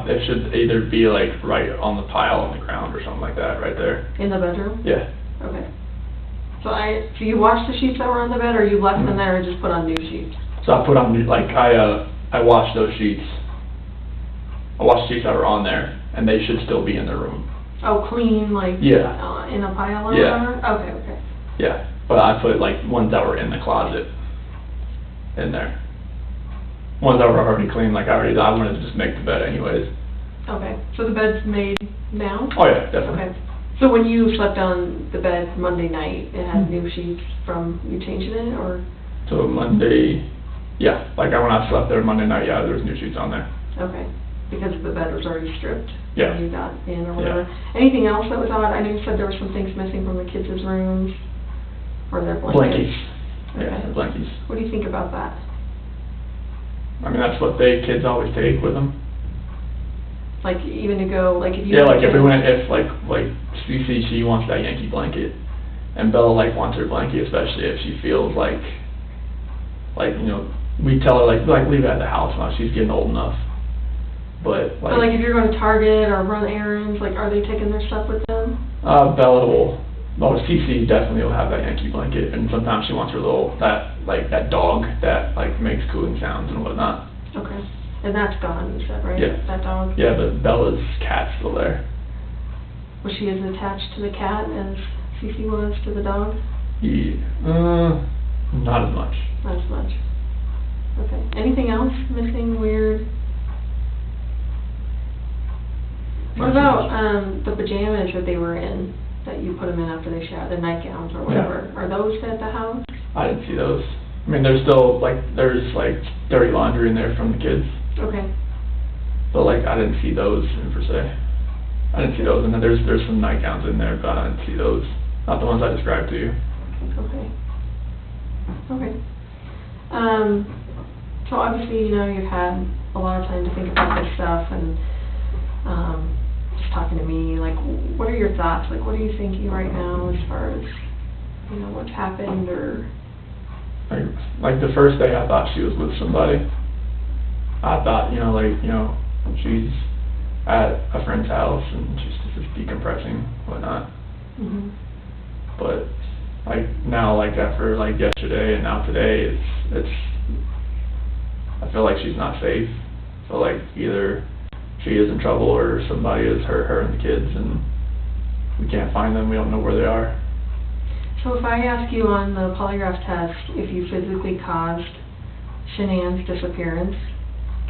It should either be like right on the pile on the ground or something like that, right there. In the bedroom? Yeah. Okay. So you washed the sheets that were on the bed, or you left them there and just put on new sheets? So I put on, like, I washed those sheets. I washed sheets that were on there, and they should still be in the room. Oh, clean, like, Yeah. In a pile or Yeah. whatever? Okay, okay. Yeah, but I put, like, ones that were in the closet in there. Ones that were already clean, like, I wanted to just make the bed anyways. Okay, so the bed's made now? Oh, yeah, definitely. Okay. So when you slept on the bed Monday night, it had new sheets from you changing it, or? So Monday, yeah, like, when I slept there Monday night, yeah, there was new sheets on there. Okay, because the bed was already stripped? Yeah. When you got in or whatever? Anything else that was odd? I know you said there were some things missing from the kids' rooms, or their blankets? Blankies. Yeah, Okay. blankies. What do you think about that? I mean, that's what kids always take with them. Like, even to go, like, if you... Yeah, like, if Cece, she wants that Yankee blanket, and Bella, like, wants her blanket, especially if she feels like, you know, we tell her, like, leave it at the house now, she's getting old enough. But, So, like, if you're going to Target or run errands, like, are they taking their stuff with them? Bella will, Cece definitely will have that Yankee blanket, and sometimes she wants her little, that dog that, like, makes cooling sounds and whatnot. Okay. And that's gone, you said, right? Yeah. That dog? Yeah, but Bella's cat's still there. Was she as attached to the cat as Cece was to the dog? Not as much. Not as much. Okay. Anything else missing, weird? What about the pajamas that they were in, that you put them in after they showered, the nightgowns or whatever? Yeah. Are those at the house? I didn't see those. I mean, there's still, like, dirty laundry in there from the kids, Okay. but, like, I didn't see those in per se. I didn't see those, and then there's some nightgowns in there, but I didn't see those, not the ones I described to you. Okay. Okay. So obviously, you know, you've had a lot of time to think about this stuff, and, just talking to me, like, what are your thoughts? Like, what are you thinking right now as far as, you know, what's happened, or? Like the first day, I thought she was with somebody. I thought, you know, she's at a friend's house and she's just decompressing, whatnot. Mm-hmm. But like now, like after like yesterday and now today, it's. I feel like she's not safe. I feel like either she is in trouble or somebody has hurt her and the kids, and we can't find them. We don't know where they are. So if I ask you on the polygraph test if you physically caused Shanann's disappearance,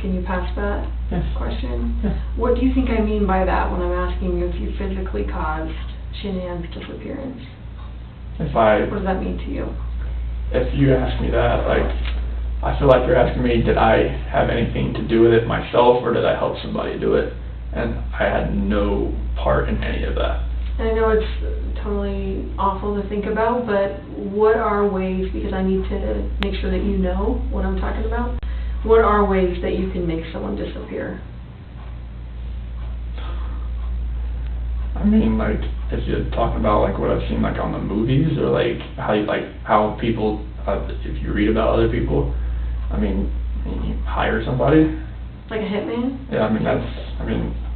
can you pass that Yes. question? Yeah. What do you think I mean by that when I'm asking you if you physically caused Shanann's disappearance? What does that mean to you? If you ask me that, like, I feel like you're asking me, did I have anything to do with it myself, or did I help somebody do it? And I had no part in any of that. And I know it's totally awful to think about, but what are ways, because I need to make sure that you know what I'm talking about, what are ways that you can make someone disappear? I mean, like, if you're talking about, like, what I've seen, like, on the movies, or, like, how people, if you read about other people, I mean, you hire somebody. Like a hitman? Yeah, I mean,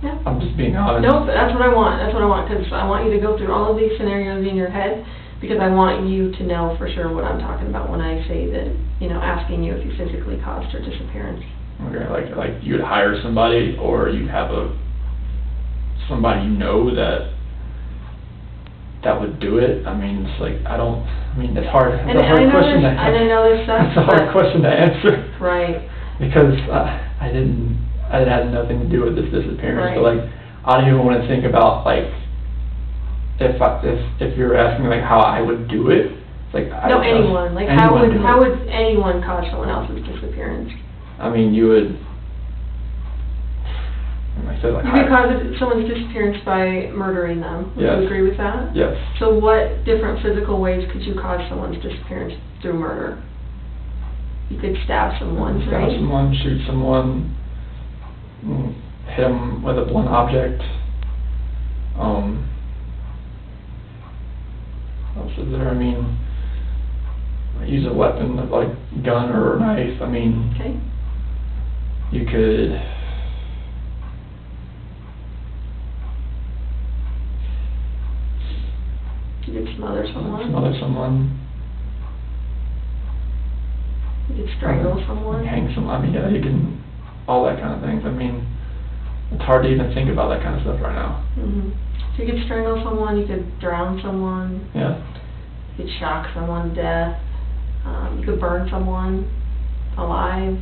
Yeah. I'm just being honest. No, that's what I want, because I want you to go through all of these scenarios in your head, because I want you to know for sure what I'm talking about when I say that, you know, asking you if you physically caused her disappearance. Okay, like you'd hire somebody, or you'd have somebody you know that would do it. I mean, it's like, it's hard, it's a hard question to answer. And I know this stuff. It's a hard question to answer. Right. Because it had nothing to do with this disappearance. Right. So, like, I don't even want to think about, like, if you're asking me, like, how I would do it, it's like, No, anyone, like, how would anyone cause someone else's disappearance? I mean, you would, like I said, like, You could cause someone's disappearance by murdering them. Would Yes. you agree with that? Yes. So what different physical ways could you cause someone's disappearance through murder? You could stab someone, right? Stab someone, shoot someone, hit them with a blunt object. What else is there? I mean, use a weapon, like gun or a knife. I mean, Okay. you could. You could smother someone. Smother someone. You could strangle someone. Hang someone. I mean, yeah, you can, all that kind of things. I mean, it's hard to even think about that kind of stuff right now. Mm-hmm. So you could strangle someone, you could drown someone, Yeah. you could shock someone to death, you could burn someone alive.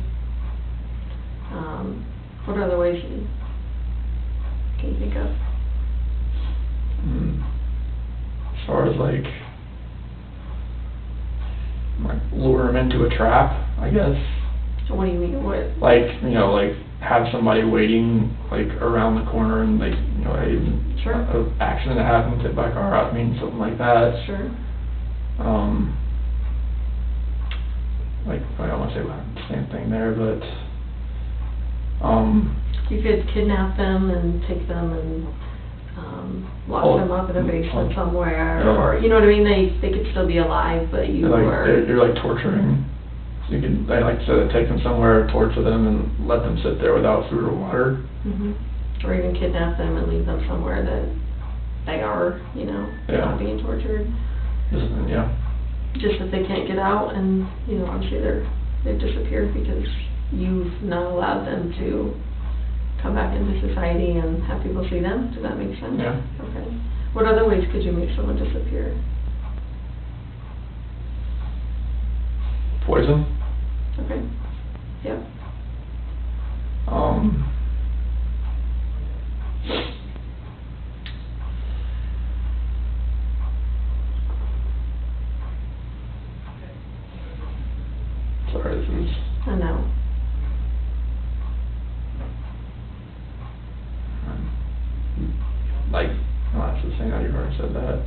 What other ways can you think of? As far as like lure them into a trap, I guess. So what do you mean? What? Like, like have somebody waiting like around the corner and like, Sure. an accident that happens, hit by a car, I mean, something like that. Sure. Like, I don't want to say the same thing there, but, You could kidnap them and take them and lock them up in a basement somewhere, Yeah. or, you know what I mean? They could still be alive, but you you're like torturing. So you could, like I said, take them somewhere, torture them, and let them sit there without food or water. Mhm. Or even kidnap them and leave them somewhere that they are, Yeah. not being tortured. Yeah. Just that they can't get out, and, obviously they've disappeared because you've not allowed them to come back into society and have people see them. Does that make sense? Yeah. Okay. What other ways could you make someone disappear? Poison. Okay. Yep. Sorry, this is... I know. Like, that's the thing, you heard said that.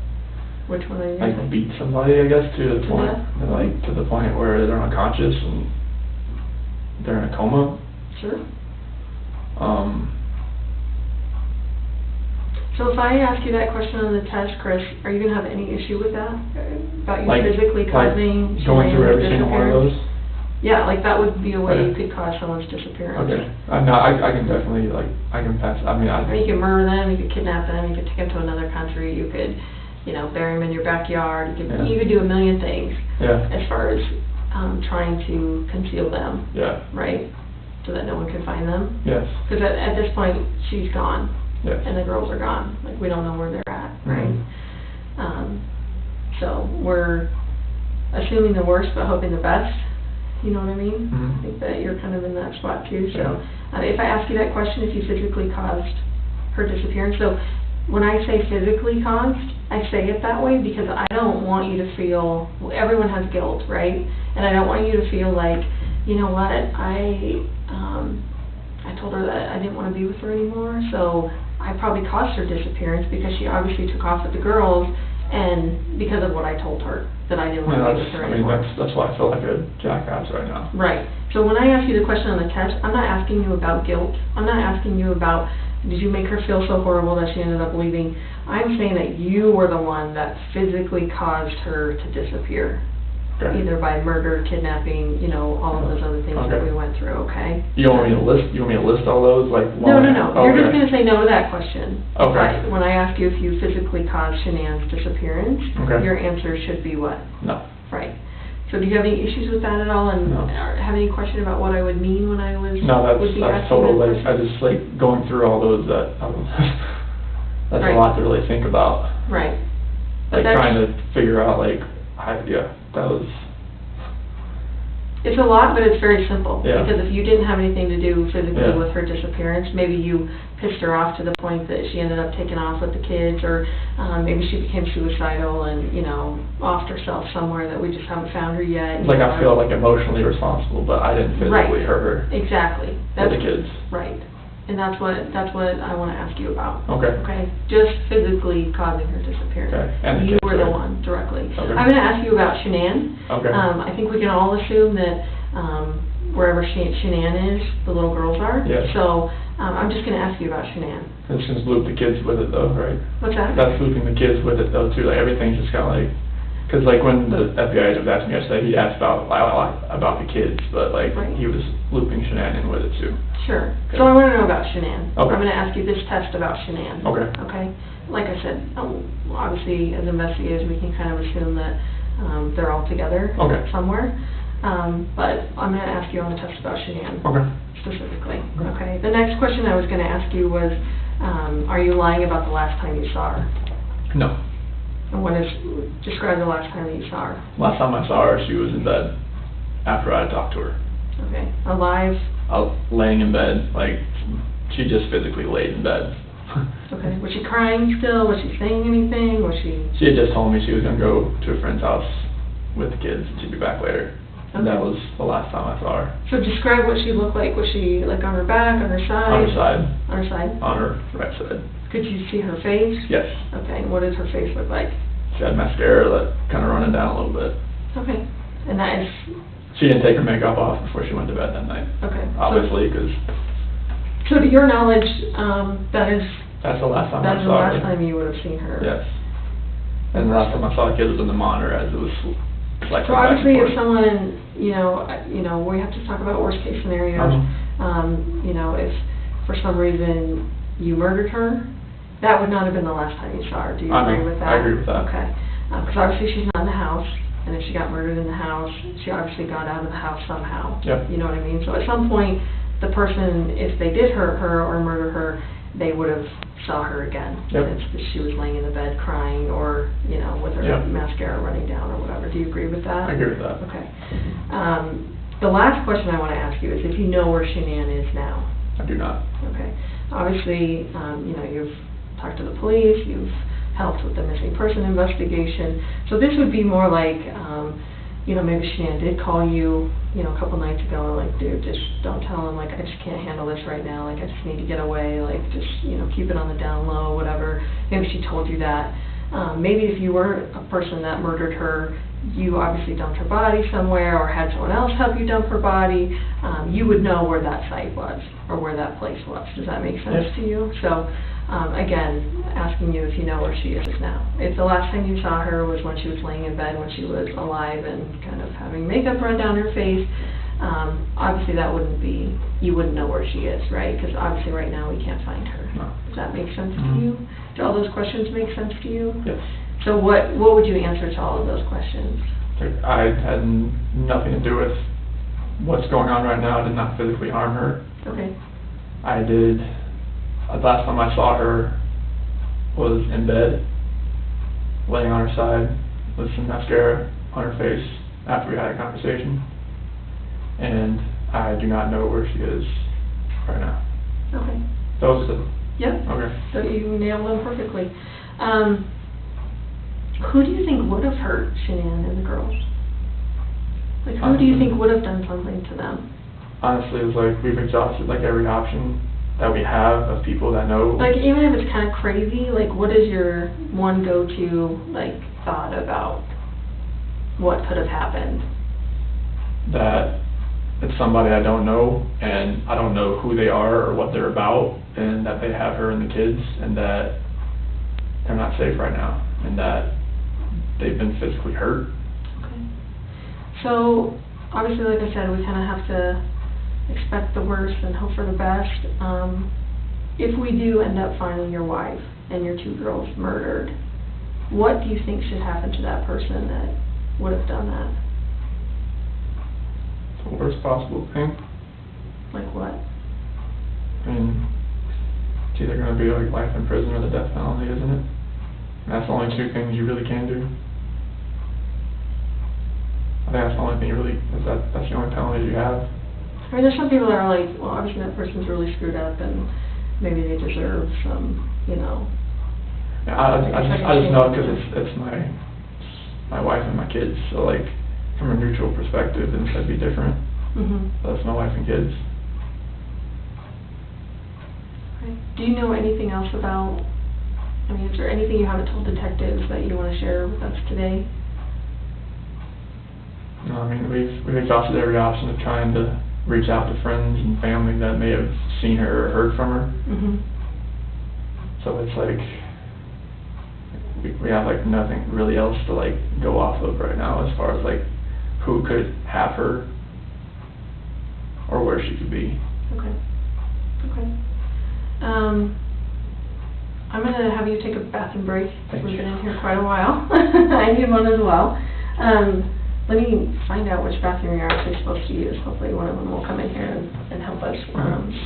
Which one are you Like, saying? beat somebody, I guess, to the point, death? like, to the point where they're unconscious and they're in a coma. Sure. So if I ask you that question on the test, Chris, are you gonna have any issue with that? About you Like, physically causing going through every single one of those? Yeah, like that would be a way you Okay. could cause someone's disappearance. Okay, no, I can definitely, like, I can pass, I mean, Or you could murder them, you could kidnap them, you could take them to another country, you could, you know, bury them in your backyard, Yeah. you could do a million things yeah, as far as, trying to conceal them, yeah, right? So that no one can find them. yes, Because at this point, she's gone, yes. and the girls are gone, like, we don't know where they're at, right? Mhm. So we're assuming the worst, but hoping the best, you know what I mean? Mhm. I think that you're kind of in that spot too, Yeah. so, if I ask you that question, if you physically caused her disappearance, so when I say physically caused, I say it that way because I don't want you to feel, everyone has guilt, right? And I don't want you to feel like, you know what, I told her that I didn't want to be with her anymore, so I probably caused her disappearance because she obviously took off with the girls, and because of what I told her, that I didn't want to be with her I mean, anymore. that's why I feel like a jackass right now. Right. So when I ask you the question on the test, I'm not asking you about guilt. I'm not asking you about, did you make her feel so horrible that she ended up leaving? I'm saying that you were the one that physically caused her to disappear. Okay. Either by murder, kidnapping, you know, all of those other things that Okay. we went through, okay? You want me to list all those, like? No, one- no, no. You're just Okay. gonna say no to that question. Okay. Right. When I ask you if you physically caused Shanann's disappearance, Okay. your answer should be what? No. Right. So do you have any issues with that at all, and No. or have any question about what I would mean when I was, No, would be that's asking total, that like, I question? just like going through all those that, that's Right. a lot to really think about. Right. But Like that's- trying to figure out like, that was, It's a lot, but it's very simple. Yeah. Because if you didn't have anything to do physically Yeah. with her disappearance, maybe you pissed her off to the point that she ended up taking off with the kids, or maybe she became suicidal and, you know, offed herself somewhere that we just haven't found her yet. like I feel like emotionally responsible, but I didn't physically Right. hurt her Exactly. or the kids. Right. And that's what I want to ask you about. Okay. Okay? Just physically causing her disappearance. Okay. And the You kids, were the right? one directly. Okay. I'm going to ask you about Shanann. Okay. I think we can all assume that wherever Shanann is, the little girls are. Yes. So I'm just going to ask you about Shanann. It's just loop the kids with it though, right? What's that? That's looping the kids with it though too, like everything's just kinda like, cause like when the FBI was asking me yesterday, he asked about the kids, but like, Right. he was looping Shanann in with it too. Sure. Okay. So I want to know about Shanann. Okay. I'm going to ask you this test about Shanann. Okay. Okay? Like I said, obviously as investigators we can kind of assume that they're all together Okay. somewhere. But I'm going to ask you on the test about Shanann Okay. specifically. Okay. Okay? The next question I was going to ask you was, are you lying about the last time you saw her? No. And describe the last time that you saw her. Last time I saw her, she was in bed after I had talked to her. Okay? Alive? Laying in bed, like, she just physically laid in bed. Okay. Was she crying still? Was she saying anything? Was she... She had just told me she was gonna go to a friend's house with the kids, and she'd be back later. And that Okay. was the last time I saw her. So describe what she looked like. Was she like on her back, on her side? On her side, On her side? on her right side. Could you see her face? Yes. Okay, and what does her face look like? She had mascara that kind of running down a little bit. Okay, and that is, She didn't take her makeup off before she went to bed that night, okay. obviously, because So to your knowledge, that's the last time that I is the saw last her. time you would have seen her? Yes. And the last time I saw the kids was in the monitor as it was like So back and obviously if forth. someone, you know, we have to talk about worst case scenarios. You know, if for some reason you murdered her, that would not have been the last time you saw her. Do you I agree know. with that? I agree with that. Okay. Because obviously she's not in the house, and if she got murdered in the house, she obviously got out of the house somehow. Yep. You know what I mean? So at some point, the person, if they did hurt her or murder her, they would have saw her again. Yep. If she was laying in the bed crying or, you know, with her Yep. mascara running down or whatever. Do you agree with that? I agree with that. Okay. The last question I want to ask you is if you know where Shanann is now. I do not. Okay. Obviously, you know, you've talked to the police, you've helped with the missing person investigation. So this would be more like, maybe Shanann did call you, a couple nights ago, like, dude, just don't tell him, like, I just can't handle this right now, like, I just need to get away, like, just, keep it on the down low, whatever. Maybe she told you that. Maybe if you were a person that murdered her, you obviously dumped her body somewhere or had someone else help you dump her body, you would know where that site was or where that place was. Does that make sense to you? So, again, asking you if you know where she is now. If the last time you saw her was when she was laying in bed, when she was alive and kind of having makeup run down her face, obviously that you wouldn't know where she is, right? Because obviously right now we can't find her. No. Does that make sense to you? Do all those questions make sense to you? Yes. So what would you answer to all of those questions? I had nothing to do with what's going on right now. I did not physically harm her. Okay. I did. The last time I saw her was in bed, laying on her side with some mascara on her face after we had a conversation. And I do not know where she is right now. Okay. Those are the... Yep. Okay. So you nailed them perfectly. Who do you think would have hurt Shanann and the girls? Like, who do you think would have done something to them? Honestly, it's like we've exhausted like every option that we have of people that know. Like, even if it's kind of crazy, like, what is your one go-to, like, thought about what could have happened? That it's somebody I don't know, and I don't know who they are or what they're about, and that they have her and the kids, and that they're not safe right now, and that they've been physically hurt. Okay. So, obviously, like I said, we kind of have to expect the worst and hope for the best. If we do end up finding your wife and your two girls murdered, what do you think should happen to that person that would have done that? The worst possible thing. Like what? I mean, it's either going to be like life in prison or the death penalty, isn't it? And that's the only two things you really can do. I think that's the only thing that's the only penalty you have. I mean, there's some people that are like, well, obviously that person's really screwed up and maybe they deserve some, Yeah, I just know because it's my wife and my kids, so like from a neutral perspective, then it'd be different. But it's my wife and kids. Right. Do you know anything else about, is there anything you haven't told detectives that you want to share with us today? No, we've exhausted every option of trying to reach out to friends and family that may have seen her or heard from her. So it's like we have like nothing really else to like go off of right now as far as like who could have her or where she could be. Okay. I'm gonna have you take a bathroom break because we've been in here quite a while. I need one as well. Let me find out which bathroom you're actually supposed to use. Hopefully one of them will come in here and help us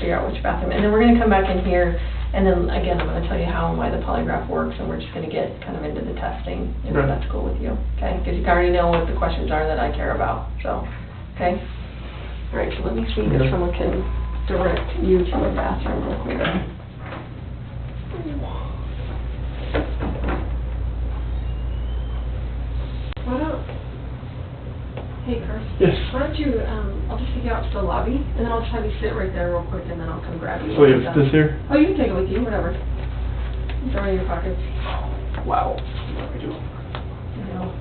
figure out which bathroom. And then we're going to come back in here, and then again I'm going to tell you how and why the polygraph works, and we're just going to get kind of into the testing, if that's cool with you. Okay? Because you already know what the questions are that I care about. So, okay? All right, so let me see if someone can direct you to a bathroom real quick. What up? Hey, Chris. Yes. Why don't you, I'll just take you out to the lobby, and then I'll just have you sit right there real quick, and then I'll come grab you. So you have this here? Oh, you can take it with you, whatever. Throw it in your pockets. Wow. What do we do? You know.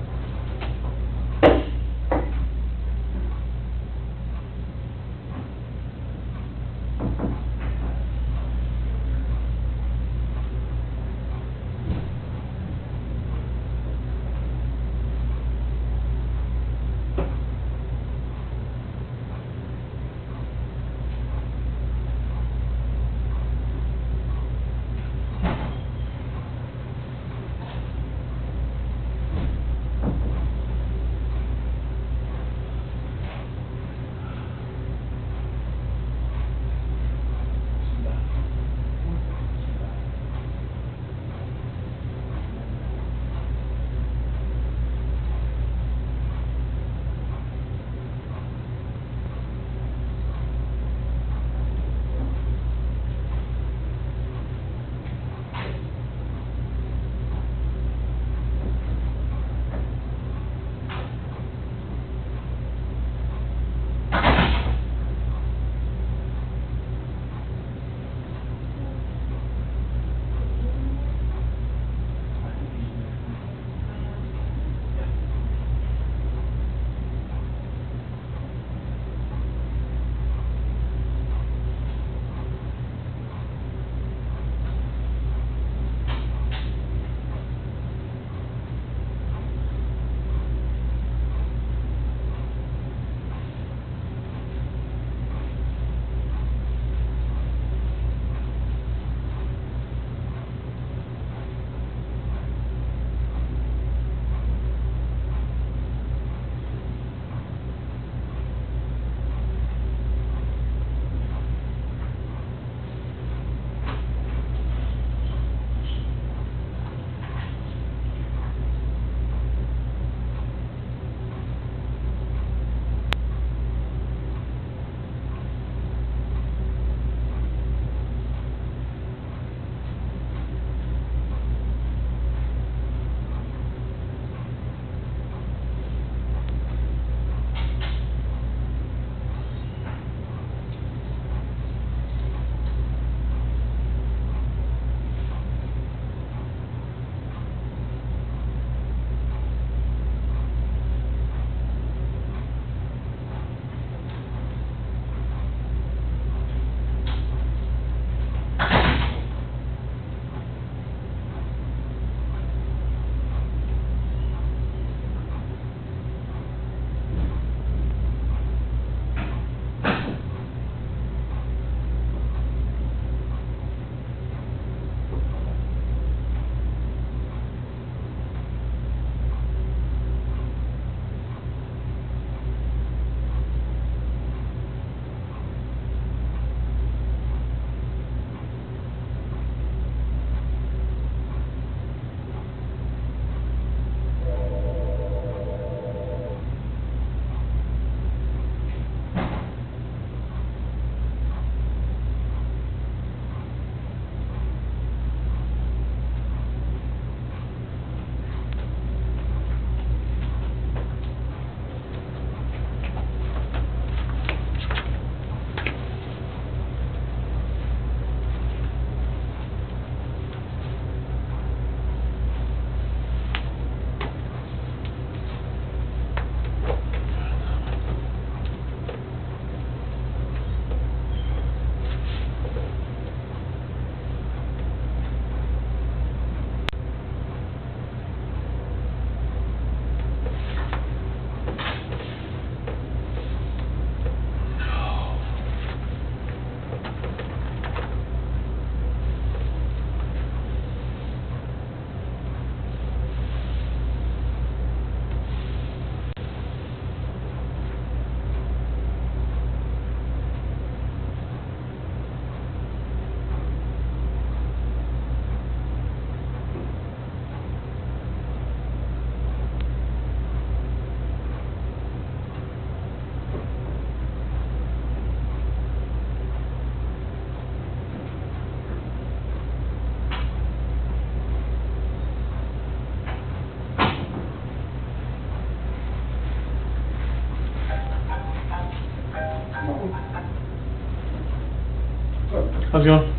How's it going?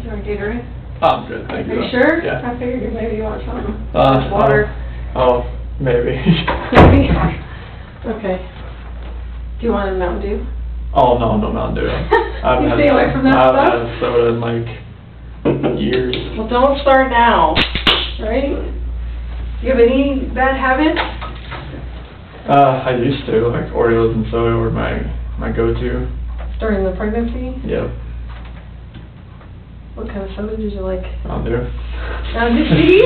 Do you want Gatorade? I'm good, thank you. Are you sure? Yeah. I figured maybe you want some. Water. Oh, maybe. Maybe? Okay. Do you want a Mountain Dew? Oh, no, no Mountain Dew. You stay away from that I stuff? haven't had soda in like years. Well, don't start now, right? Do you have any bad habits? I used to, like Oreos and soda were my go-to. During the pregnancy? Yep. What kind of soda did you like? Mountain Dew. Now, did you?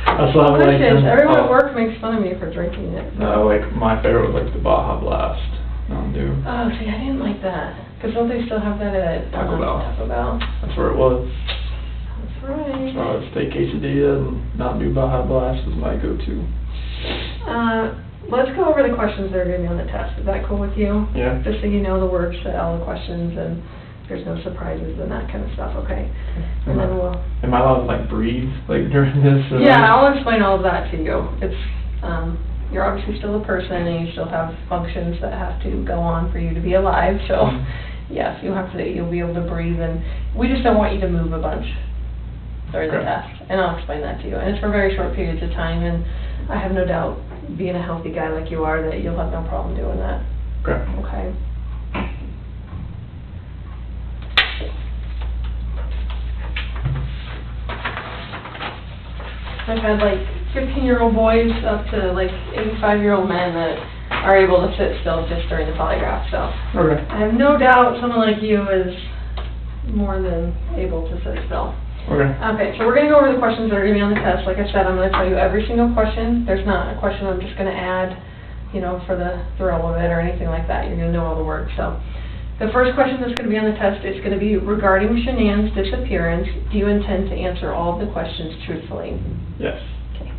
That's what I'm like. Delicious. Everyone at work makes fun of me for drinking it. No, like my favorite was like the Baja Blast Mountain Dew. Oh, see, I didn't like that. Because don't they still have that at Taco Bell. Taco Bell? That's where it was. That's right. Steak quesadilla and Mountain Dew Baja Blast was my go-to. Let's go over the questions that are going to be on the test. Is that cool with you? Yeah. Just so you know the words to all the questions and there's no surprises and that kind of stuff, okay? And then we'll... Am I allowed to like breathe like during this? Or Yeah, I'll explain all of that to you. It's, you're obviously still a person and you still have functions that have to go on for you to be alive, so yes, you'll be able to breathe, and we just don't want you to move a bunch during the test, and I'll explain that to you. And it's for very short periods of time, and I have no doubt, being a healthy guy like you are, that you'll have no problem doing that. Okay. Okay. I've had like 15-year-old boys up to like 85-year-old men that are able to sit still just during the polygraph, so. Okay. I have no doubt someone like you is more than able to sit still. Okay. Okay, so we're going to go over the questions that are going to be on the test. Like I said, I'm going to tell you every single question. There's not a question I'm just going to add, you know, for the thrill of it or anything like that. You're going to know all the words. So the first question that's going to be on the test is going to be regarding Shanann's disappearance. Do you intend to answer all of the questions truthfully? Yes. Okay.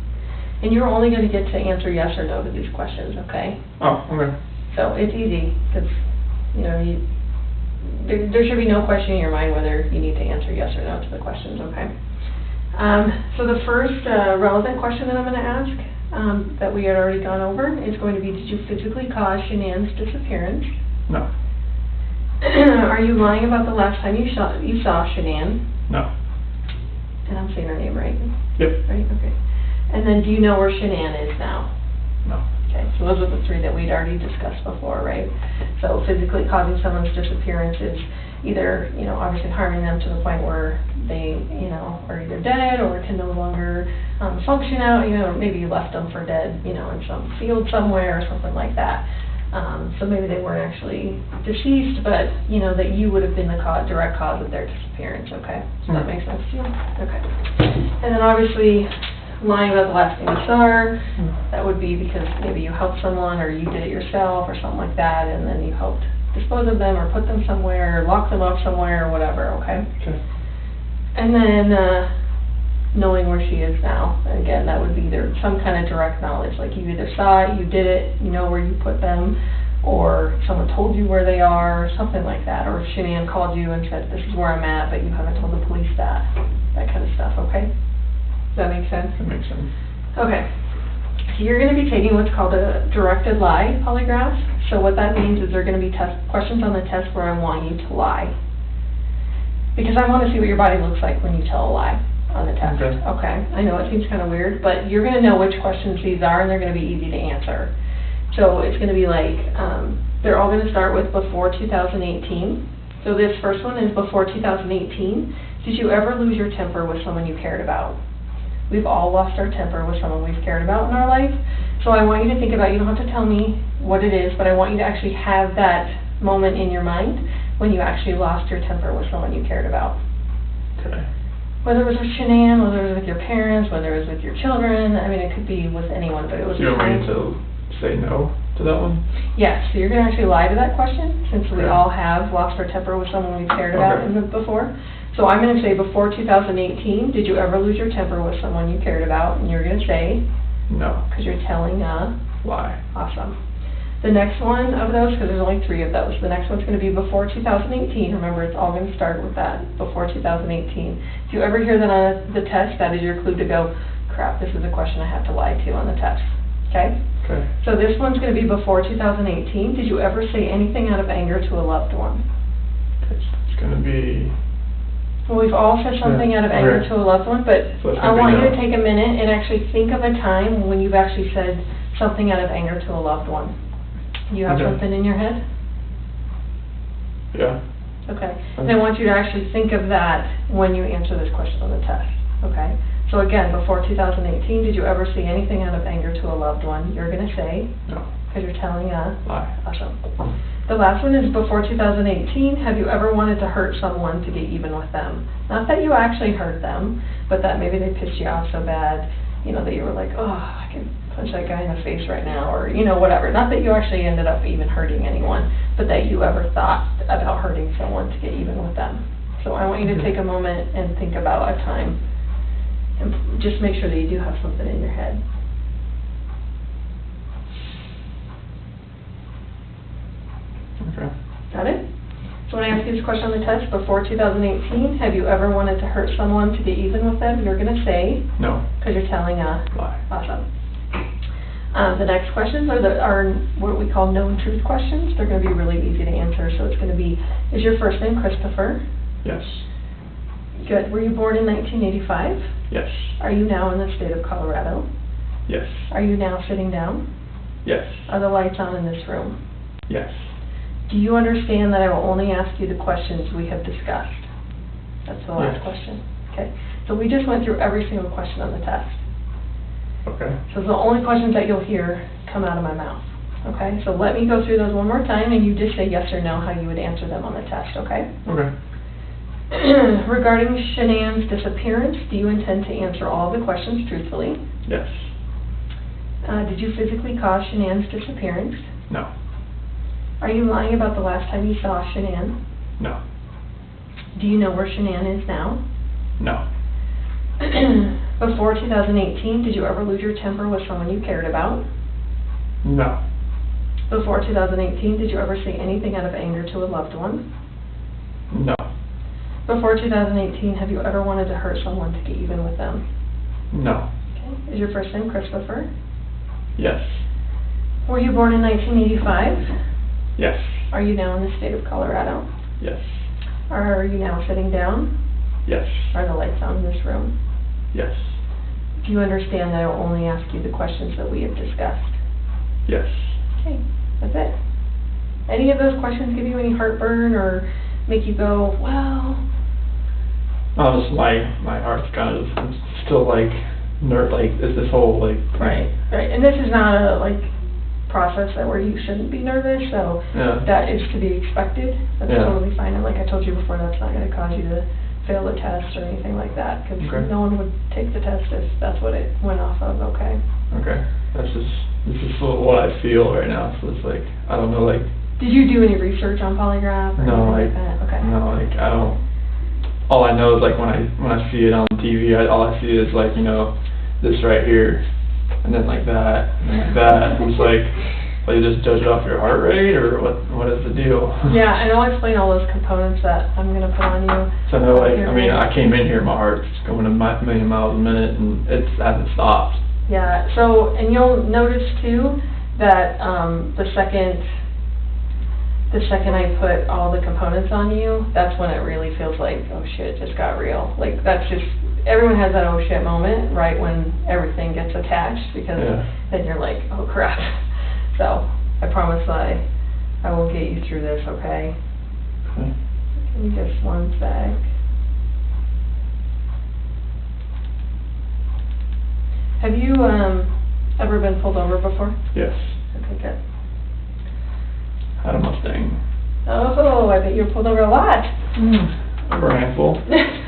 And you're only going to get to answer yes or no to these questions, okay? Oh, okay. So it's easy because, you know, there should be no question in your mind whether you need to answer yes or no to the questions, okay? So the first relevant question that I'm going to ask that we had already gone over is going to be, did you physically cause Shanann's disappearance? No. Are you lying about the last time you saw Shanann? No. And I'm saying her name right? Yep. Right, okay. And then do you know where Shanann is now? No. Okay, so those are the three that we'd already discussed before, right? So physically causing someone's disappearance is either, you know, obviously harming them to the point where they, you know, are either dead or can no longer function out, you know, or maybe you left them for dead, you know, in some field somewhere or something like that. So maybe they weren't actually deceased, but, you know, that you would have been the direct cause of their disappearance, okay? So that makes sense to you? Okay. And then obviously, lying about the last thing you saw her, that would be because maybe you helped someone or you did it yourself or something like that, and then you helped dispose of them or put them somewhere or lock them up somewhere or whatever, okay? Okay. And then knowing where she is now. And again, that would be either some kind of direct knowledge, like you either saw it, you did it, you know where you put them, or someone told you where they are, something like that. Or if Shanann called you and said, this is where I'm at, but you haven't told the police that kind of stuff, okay? Does that make sense? That makes sense. Okay. So you're going to be taking what's called a directed lie polygraph. So what that means is there are going to be questions on the test where I want you to lie. Because I want to see what your body looks like when you tell a lie on the test. Okay. I know it seems kind of weird, but you're going to know which questions these are, and they're going to be easy to answer. So it's going to be like, they're all going to start with before 2018. So this first one is before 2018. Did you ever lose your temper with someone you cared about? We've all lost our temper with someone we've cared about in our life. So I want you to think about, you don't have to tell me what it is, but I want you to actually have that moment in your mind when you actually lost your temper with someone you cared about. Okay. Whether it was with Shanann, whether it was with your parents, whether it was with your children, I mean, it could be with anyone, but it was... Do you want me to say no to that one? Yes, so you're going to actually lie to that question, since we Okay. all have lost our temper with someone we cared about Okay. before. So I'm going to say before 2018, did you ever lose your temper with someone you cared about? And you're going to say... No. Because you're telling a... Lie. Awesome. The next one of those, because there's only 3 of those, the next one's going to be before 2018. Remember, it's all going to start with that, before 2018. If you ever hear that on the test, that is your clue to go, crap, this is a question I have to lie to on the test. Okay? Okay. So this one's going to be before 2018. Did you ever say anything out of anger to a loved one? It's going to be... Well, we've all said something out of anger Okay. to a loved one, but So it's I gonna be want you no. to take a minute and actually think of a time when you've actually said something out of anger to a loved one. You have Okay. something in your head? Yeah. Okay. And I want you to actually think of that when you answer this question on the test. Okay? So again, before 2018, did you ever say anything out of anger to a loved one? You're going to say, No. because you're telling a... Lie. Awesome. The last one is before 2018, have you ever wanted to hurt someone to get even with them? Not that you actually hurt them, but that maybe they pissed you off so bad, you know, that you were like, oh, I can punch that guy in the face right now, or, you know, whatever. Not that you actually ended up even hurting anyone, but that you ever thought about hurting someone to get even with them. So I want you to take a moment and think about a time, and just make sure that you do have something in your head. Okay. Got it? So when I ask you this question on the test, before 2018, have you ever wanted to hurt someone to get even with them? You're going to say, No. because you're telling a... Lie. Awesome. The next questions are what we call known truth questions. They're going to be really easy to answer. So it's going to be, is your first name Christopher? Yes. Good. Were you born in 1985? Yes. Are you now in the state of Colorado? Yes. Are you now sitting down? Yes. Are the lights on in this room? Yes. Do you understand that I will only ask you the questions we have discussed? That's the last Yes. question. Okay. So we just went through every single question on the test. Okay. So the only questions that you'll hear come out of my mouth. Okay? So let me go through those one more time, and you just say yes or no how you would answer them on the test, okay? Okay. Regarding Shanann's disappearance, do you intend to answer all of the questions truthfully? Yes. Did you physically cause Shanann's disappearance? No. Are you lying about the last time you saw Shanann? No. Do you know where Shanann is now? No. Before 2018, did you ever lose your temper with someone you cared about? No. Before 2018, did you ever say anything out of anger to a loved one? No. Before 2018, have you ever wanted to hurt someone to get even with them? No. Okay. Is your first name Christopher? Yes. Were you born in 1985? Yes. Are you now in the state of Colorado? Yes. Are you now sitting down? Yes. Are the lights on in this room? Yes. Do you understand that I will only ask you the questions that we have discussed? Yes. Okay, that's it. Any of those questions give you any heartburn or make you go, well... Just my heart's kind of still like it's this whole like Right. And this is not a process where you shouldn't be nervous, so Yeah. that is to be expected. That's Yeah. totally fine. And like I told you before, that's not going to cause you to fail the test or anything like that, because Okay. no one would take the test if that's what it went off of. Okay. Okay. This is what I feel right now. So it's like I don't know Did you do any research on Polygraph or No, anything like that? Okay. No, I don't. All I know is when I see it on TV, all I see is this right here, and then like that, and then like that. I'm just you just judge it off your heart rate, or what is the deal? Yeah, and I'll explain all those components that I'm going to put on you. So no, I came in here, my heart's going a million miles a minute, and it hasn't stopped. Yeah. So, and you'll notice too that the second I put all the components on you, that's when it really feels like, oh shit, it just got real. That's just, everyone has that oh shit moment, right, when everything gets attached, because Yeah. then you're like, oh crap. So, I promise I will get you through this, okay? Okay. Give me just one sec. Have you, ever been pulled over before? Yes. Okay, good. Had a Mustang. Oh, I bet you were pulled over a lot. For a handful.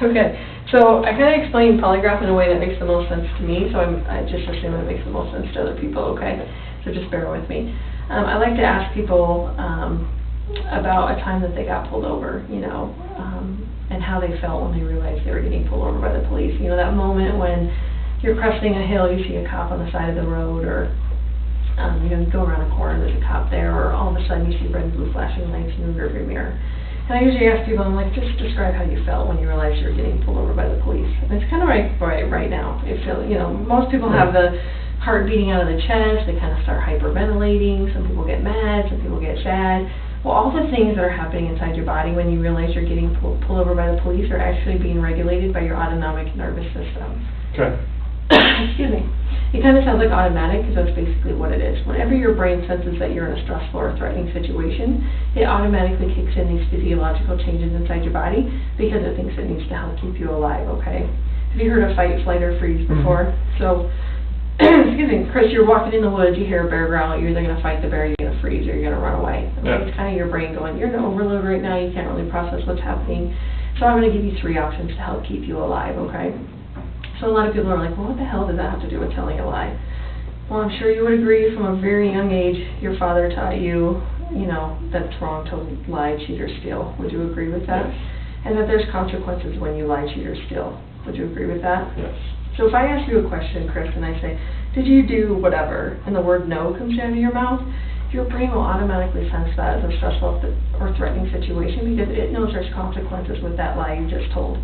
Okay, so I kind of explained polygraph in a way that makes the most sense to me, so I just assume it makes the most sense to other people, okay? So just bear with me. I like to ask people about a time that they got pulled over, you know, and how they felt when they realized they were getting pulled over by the police. You know, that moment when you're cresting a hill, you see a cop on the side of the road, or you know, you go around a corner, there's a cop there, or all of a sudden you see red and blue flashing lights in the rearview mirror. And I usually ask people, I'm like, just describe how you felt when you realized you were getting pulled over by the police. And it's kind of right now. It feels, you know, most people have the heart beating out of the chest, they kind of start hyperventilating, some people get mad, some people get sad. Well, all the things that are happening inside your body when you realize you're getting pulled over by the police are actually being regulated by your autonomic nervous system. Okay. Excuse me. It kind of sounds like automatic, because that's basically what it is. Whenever your brain senses that you're in a stressful or threatening situation, it automatically kicks in these physiological changes inside your body because it thinks it needs to help keep you alive, okay? Have you heard of fight, flight, or freeze before? So, excuse me, Chris, you're walking in the woods, you hear a bear growl, you're either going to fight the bear, you're going to freeze, or you're going to run away. Okay? Yeah. It's kind of your brain going, you're in overload right now, you can't really process what's happening. So I'm going to give you 3 options to help keep you alive, okay? So a lot of people are like, well, what the hell does that have to do with telling a lie? Well, I'm sure you would agree from a very young age, your father taught you, you know, that it's wrong to lie, cheat, or steal. Would you agree with that? Yes. And that there's consequences when you lie, cheat, or steal. Would you agree with that? Yes. So if I ask you a question, Chris, and I say, did you do whatever, and the word no comes out of your mouth, your brain will automatically sense that as a stressful or threatening situation because it knows there's consequences with that lie you just told.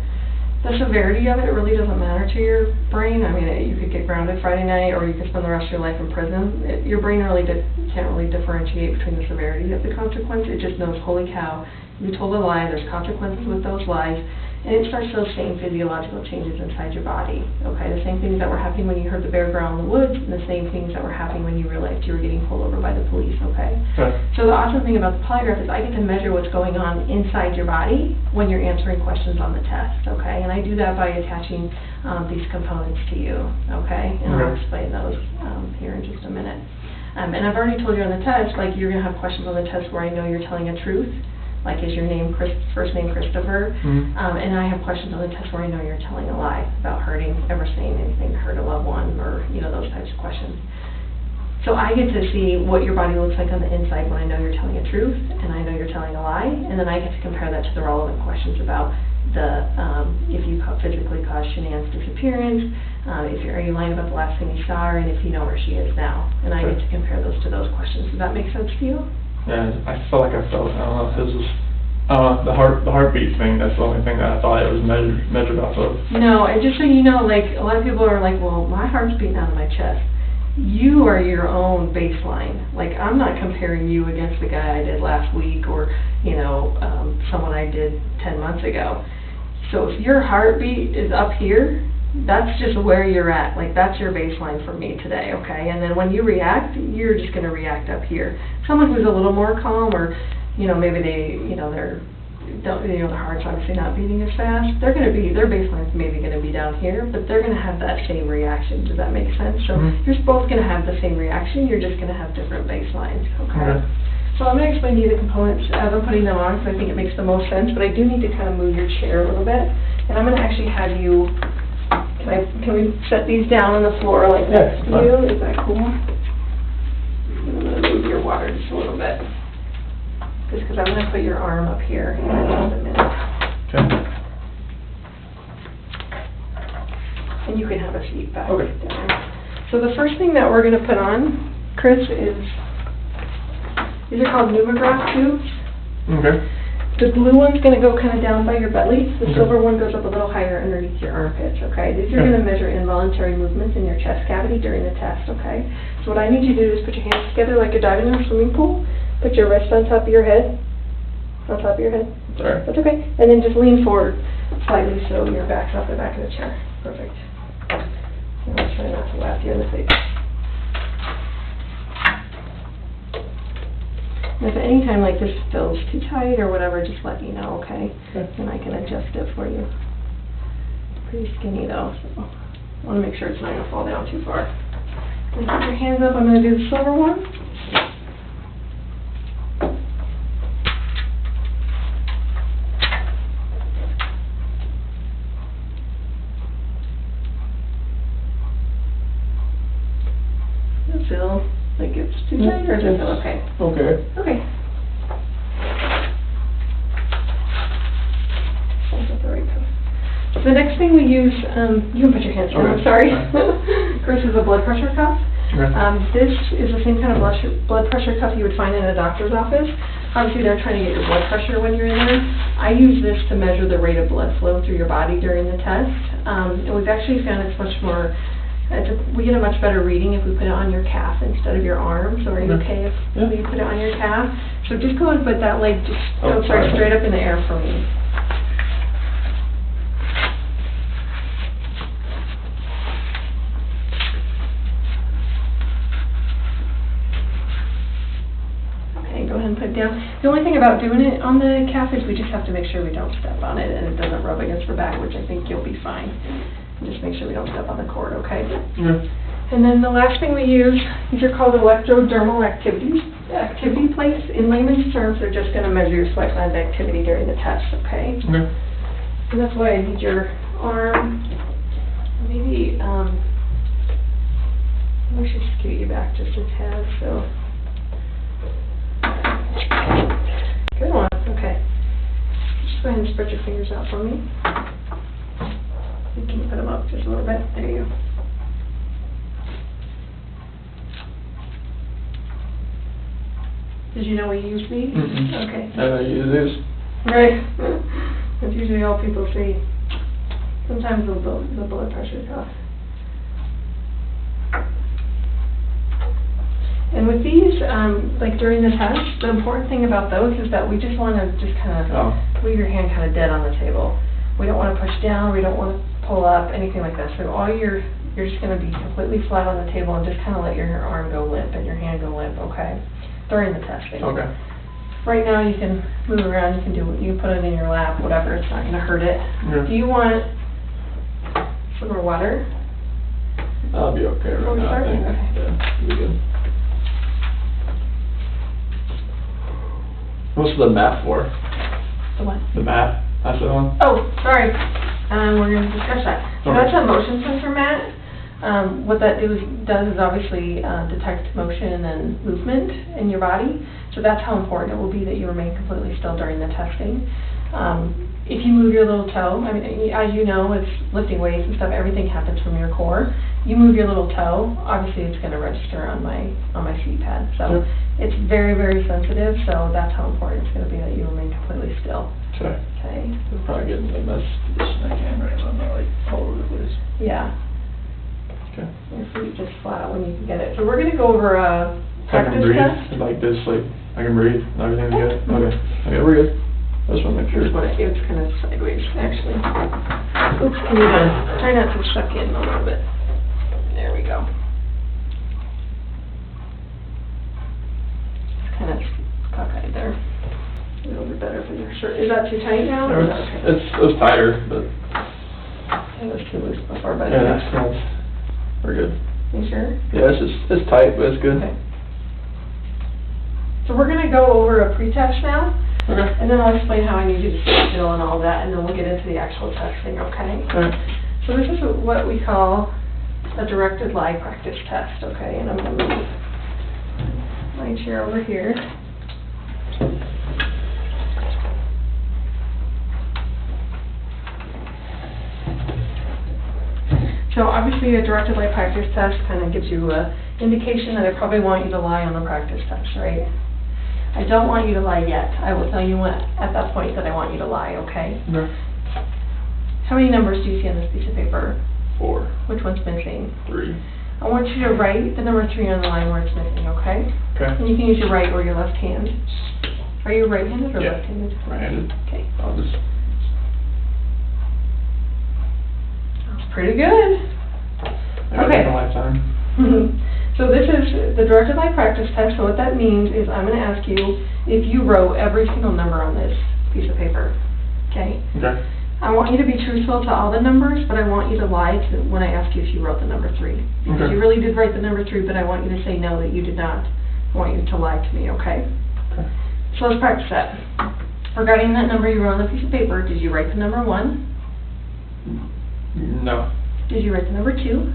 The severity of it really doesn't matter to your brain. I mean, you could get grounded Friday night, or you could spend the rest of your life in prison. Your brain really can't really differentiate between the severity of the consequence. It just knows, holy cow, you told a lie, there's consequences with those lies, and it starts those same physiological changes inside your body. Okay, the same things that were happening when you heard the bear growl in the woods, and the same things that were happening when you realized you were getting pulled over by the police, okay? Okay. So the awesome thing about the polygraph is I get to measure what's going on inside your body when you're answering questions on the test, okay? And I do that by attaching these components to you, okay? And I'll explain those here in just a minute. And I've already told you on the test, like, you're going to have questions on the test where I know you're telling a truth. Like, is your name first name Christopher? And I have questions on the test where I know you're telling a lie about hurting, ever saying anything to hurt a loved one, or, you know, those types of questions. So I get to see what your body looks like on the inside when I know you're telling a truth, and I know you're telling a lie, and then I get to compare that to the relevant questions about the, if you physically caused Shanann's disappearance, are you lying about the last thing you saw her, and if you know where she is now. And I get to compare those to those questions. Does that make sense to you? Yeah, I felt like I don't know, it was just, the heartbeat thing, that's the only thing that I thought it was measured off of. No, and just so you know, like, a lot of people are like, well, my heart's beating out of my chest. You are your own baseline. Like, I'm not comparing you against the guy I did last week, or, you know, someone I did 10 months ago. So if your heartbeat is up here, that's just where you're at. Like, that's your baseline for me today, okay? And then when you react, you're just going to react up here. Someone who's a little more calm, or, you know, maybe their heart's obviously not beating as fast, their baseline's maybe going to be down here, but they're going to have that same reaction. Does that make sense? So you're both going to have the same reaction, you're just going to have different baselines, okay? So I'm going to explain to you the components as I'm putting them on, because I think it makes the most sense, but I do need to kind of move your chair a little bit, and I'm going to actually have you. Can we set these down on the floor like next to you? Is that cool? I'm going to move your water just a little bit. Just because I'm going to put your arm up here in just a minute. Okay. And you can have a seat back Okay. there. So the first thing that we're going to put on, Chris, is, these are called pneumograph tubes. Okay. The blue one's going to go kind of down by your belly. The Okay. silver one goes up a little higher underneath your armpits, okay? These are going to measure involuntary movements in your chest cavity during the test, okay? So what I need you to do is put your hands together like you're diving in a swimming pool. Put your wrist on top of your head. On top of your head. Sorry. That's okay. And then just lean forward slightly so your back's off the back of the chair. Perfect. And I'll try not to laugh you in the face. And if at any time like this feels too tight or whatever, just let me know, okay? Okay. And I can adjust it for you. Pretty skinny though, so I want to make sure it's not going to fall down too far. And put your hands up, I'm going to do the silver one. Does it feel like it's too tight or does it feel okay? Okay. Okay. Hold up the right toe. The next thing we use, you can put your hands down, I'm Okay. sorry. First is a blood pressure cuff. Okay. This is the same kind of blood pressure cuff you would find in a doctor's office. Obviously, they're trying to get your blood pressure when you're in there. I use this to measure the rate of blood flow through your body during the test. And we've actually found it's much more, we get a much better reading if we put it on your calf instead of your arm. So are you okay if we put it on your calf? So just go and put that leg just, straight up in the air for me. Go ahead and put it down. The only thing about doing it on the calf is we just have to make sure we don't step on it and it doesn't rub against the back, which I think you'll be fine. And just make sure we don't step on the cord, okay? Yeah. And then the last thing we use, these are called electrodermal activity plates. In layman's terms, they're just going to measure your sweat gland activity during the test, okay? Okay. And that's why I need your arm. Maybe, I should scoot you back just a tad, so. Good one, okay. Just go ahead and spread your fingers out for me. You can put them up just a little bit. There you go. Did you know we use these? Mm-mm. Okay. I use this. Right. That's usually all people see. Sometimes the blood pressure cuff. And with these, like during the test, the important thing about those is that we just want to just kind of leave your hand kind of dead on the table. We don't want to push down, we don't want to pull up, anything like that. So you're just going to be completely flat on the table and just kind of let your arm go limp and your hand go limp, okay? During the testing. Okay. Right now you can move around, you can put it in your lap, whatever, it's not going to hurt it. Yeah. Do you want some more water? I'll be okay right now, I think. Okay. Yeah, it'll be good. What's the mat for? The what? The mat, that's the one? Oh, sorry. We're going to discuss that. So Okay. that's a motion sensor mat. What that does is obviously detect motion and movement in your body. So that's how important it will be that you remain completely still during the testing. If you move your little toe, I mean, as you know, it's lifting weights and stuff, everything happens from your core. You move your little toe, obviously it's going to register on my seat pad. So it's very, very sensitive, so that's how important it's going to be that you remain completely still. Okay. Okay? I'm probably getting the best position I can right now, I'm not like all over the place. Yeah. Okay. Your feet just flat when you can get it. So we're going to go over a I can practice breathe, test. like this, like, I can breathe, and everything's good? Mhm. Okay. Okay, we're good. I just wanna make sure. Here's what it's kind of sideways, actually. Oops, can you try not to suck in a little bit. There we go. It's kind of cockeyed there. A little bit better for your shirt. Is that too tight now? Or is that okay? It was tighter, but. It was too loose before, but Yeah, that's, we're good. you sure? Yeah, it's tight, but it's good. Okay. So we're gonna go over a pre-test now. Okay. And then I'll explain how I need you to sit still and all that, and then we'll get into the actual testing, okay? Alright. So this is what we call a directed lie practice test, okay? And I'm going to move my chair over here. So obviously a directed lie practice test kind of gives you an indication that I probably want you to lie on the practice test, right? I don't want you to lie yet. I will tell you at that point that I want you to lie, okay? Okay. How many numbers do you see on this piece of paper? 4. Which one's missing? 3. I want you to write the number 3 on the line where it's missing, okay? Okay. And you can use your right or your left hand. Are you right-handed or Yeah. left-handed? Right-handed. Okay. I'll just. That's pretty good. Maybe Okay. a lifetime. So this is the directed live practice test. So what that means is I'm going to ask you if you wrote every single number on this piece of paper. Okay? Okay. I want you to be truthful to all the numbers, but I want you to lie when I ask you if you wrote the number 3. Because Okay. you really did write the number 3, but I want you to say no, that you did not. I want you to lie to me, okay? Okay. So let's practice that. Regarding that number you wrote on the piece of paper, did you write the number 1? No. Did you write the number 2?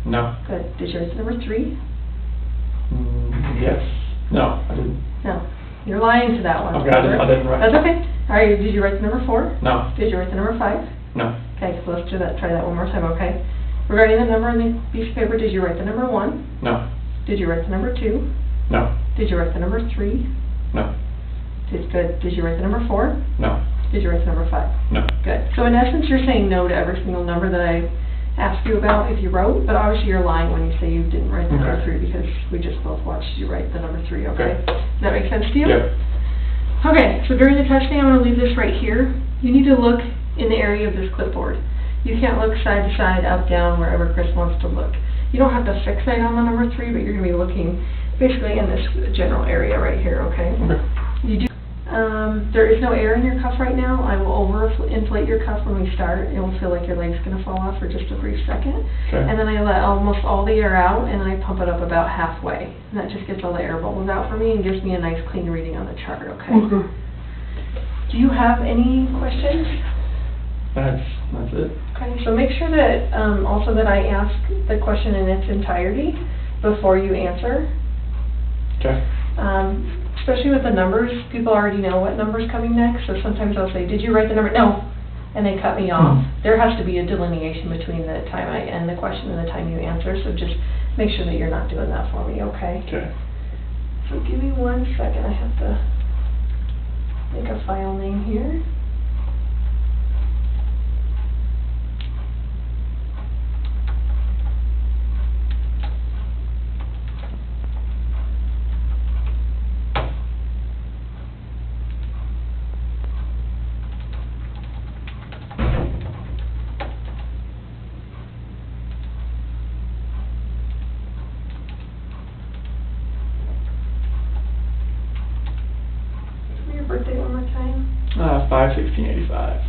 No. Good. Did you write the number 3? Yes. No, I didn't. No. You're lying to that one. Okay, I didn't write. That's okay. All right, did you write the number 4? No. Did you write the number 5? No. Okay, so let's do that. Try that one more time, okay? Regarding the number on the piece of paper, did you write the number 1? No. Did you write the number 2? No. Did you write the number 3? No. Good. Did you write the number 4? No. Did you write the number 5? No. Good. So in essence, you're saying no to every single number that I asked you about if you wrote, but obviously you're lying when you say you didn't write the number Okay. 3 because we just both watched you write the number 3, okay? Okay. Does that make sense to you? Yep. Okay, so during the testing, I'm going to leave this right here. You need to look in the area of this clipboard. You can't look side to side, up, down, wherever Chris wants to look. You don't have to fixate on the number 3, but you're going to be looking basically in this general area right here, okay? Okay. You do. There is no air in your cuff right now. I will over-inflate your cuff when we start. It will feel like your leg's going to fall off for just a brief second. Okay. And then I let almost all the air out, and then I pump it up about halfway. And that just gets all the air bubbles out for me and gives me a nice clean reading on the chart, okay? Do you have any questions? That's it. Okay, so make sure that, also that I ask the question in its entirety before you answer. Okay. Especially with the numbers, people already know what number's coming next, so sometimes I'll say, did you write the number? No. And they cut me off. There has to be a delineation between the time I end the question and the time you answer, so just make sure that you're not doing that for me, okay? Okay. So give me 1 second, I have to make a file name here. Your birthday one more time. 5/16/85.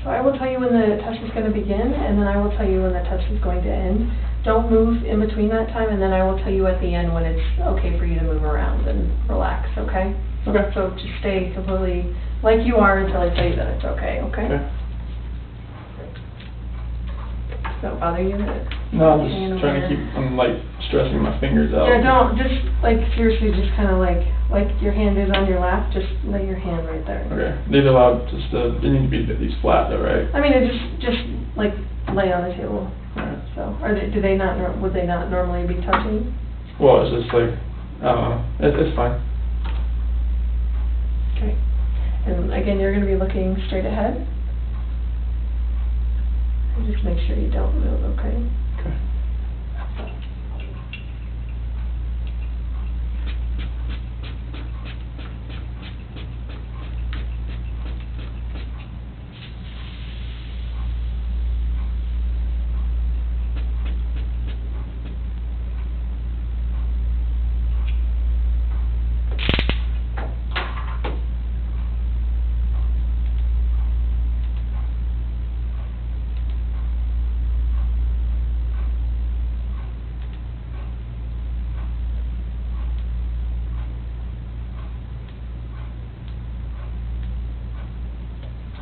So I will tell you when the test is going to begin, and then I will tell you when the test is going to end. Don't move in between that time, and then I will tell you at the end when it's okay for you to move around and relax, okay? Okay. So just stay completely like you are until I tell you that it's okay, okay? Okay. Don't bother you? No, I'm just trying to keep, I'm like stressing my fingers out. Yeah, don't, just, like, seriously, just kind of like your hand is on your lap, just lay your hand right there. Okay. These are allowed just they need to be at least flat though, right? I mean, it just, like, lay on the table. Alright. So, do they not, would they not normally be touching? Well, it's just like, I don't know. It's fine. Okay. And again, you're going to be looking straight ahead. And just make sure you don't move, okay? Okay.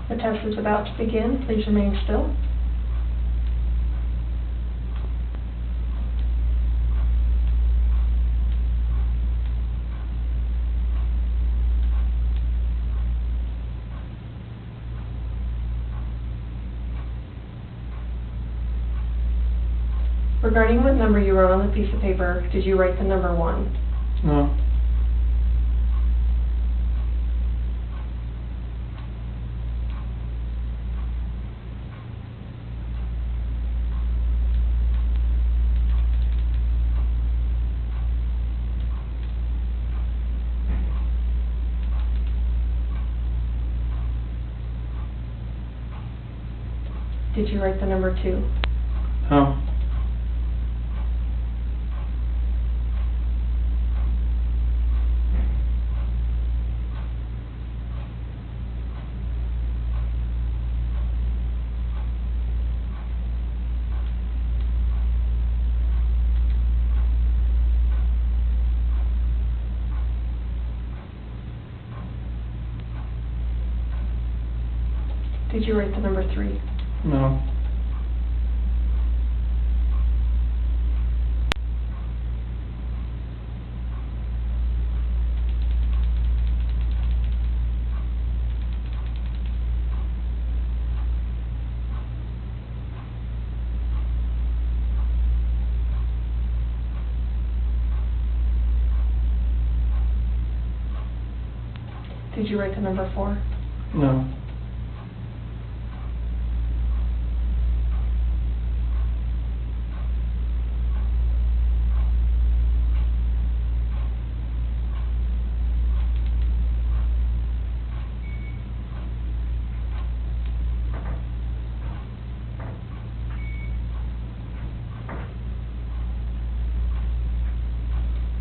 The test is about to begin. Please remain still. Regarding what number you wrote on the piece of paper, did you write the number 1? No. Did you write the number 2? No. Did you write the number 3? No. Did you write the number 4? No.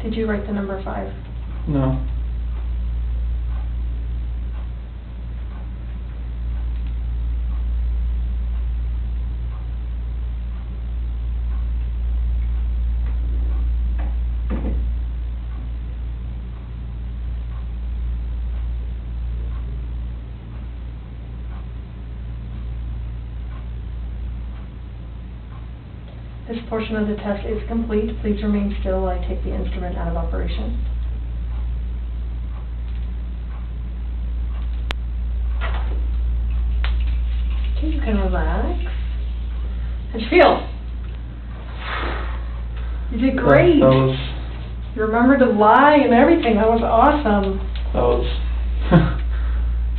Did you write the number 5? No. This portion of the test is complete. Please remain still while I take the instrument out of operation. Okay, you can relax. How'd you feel? You did great. That was, You remembered to lie and everything. That was awesome. that was,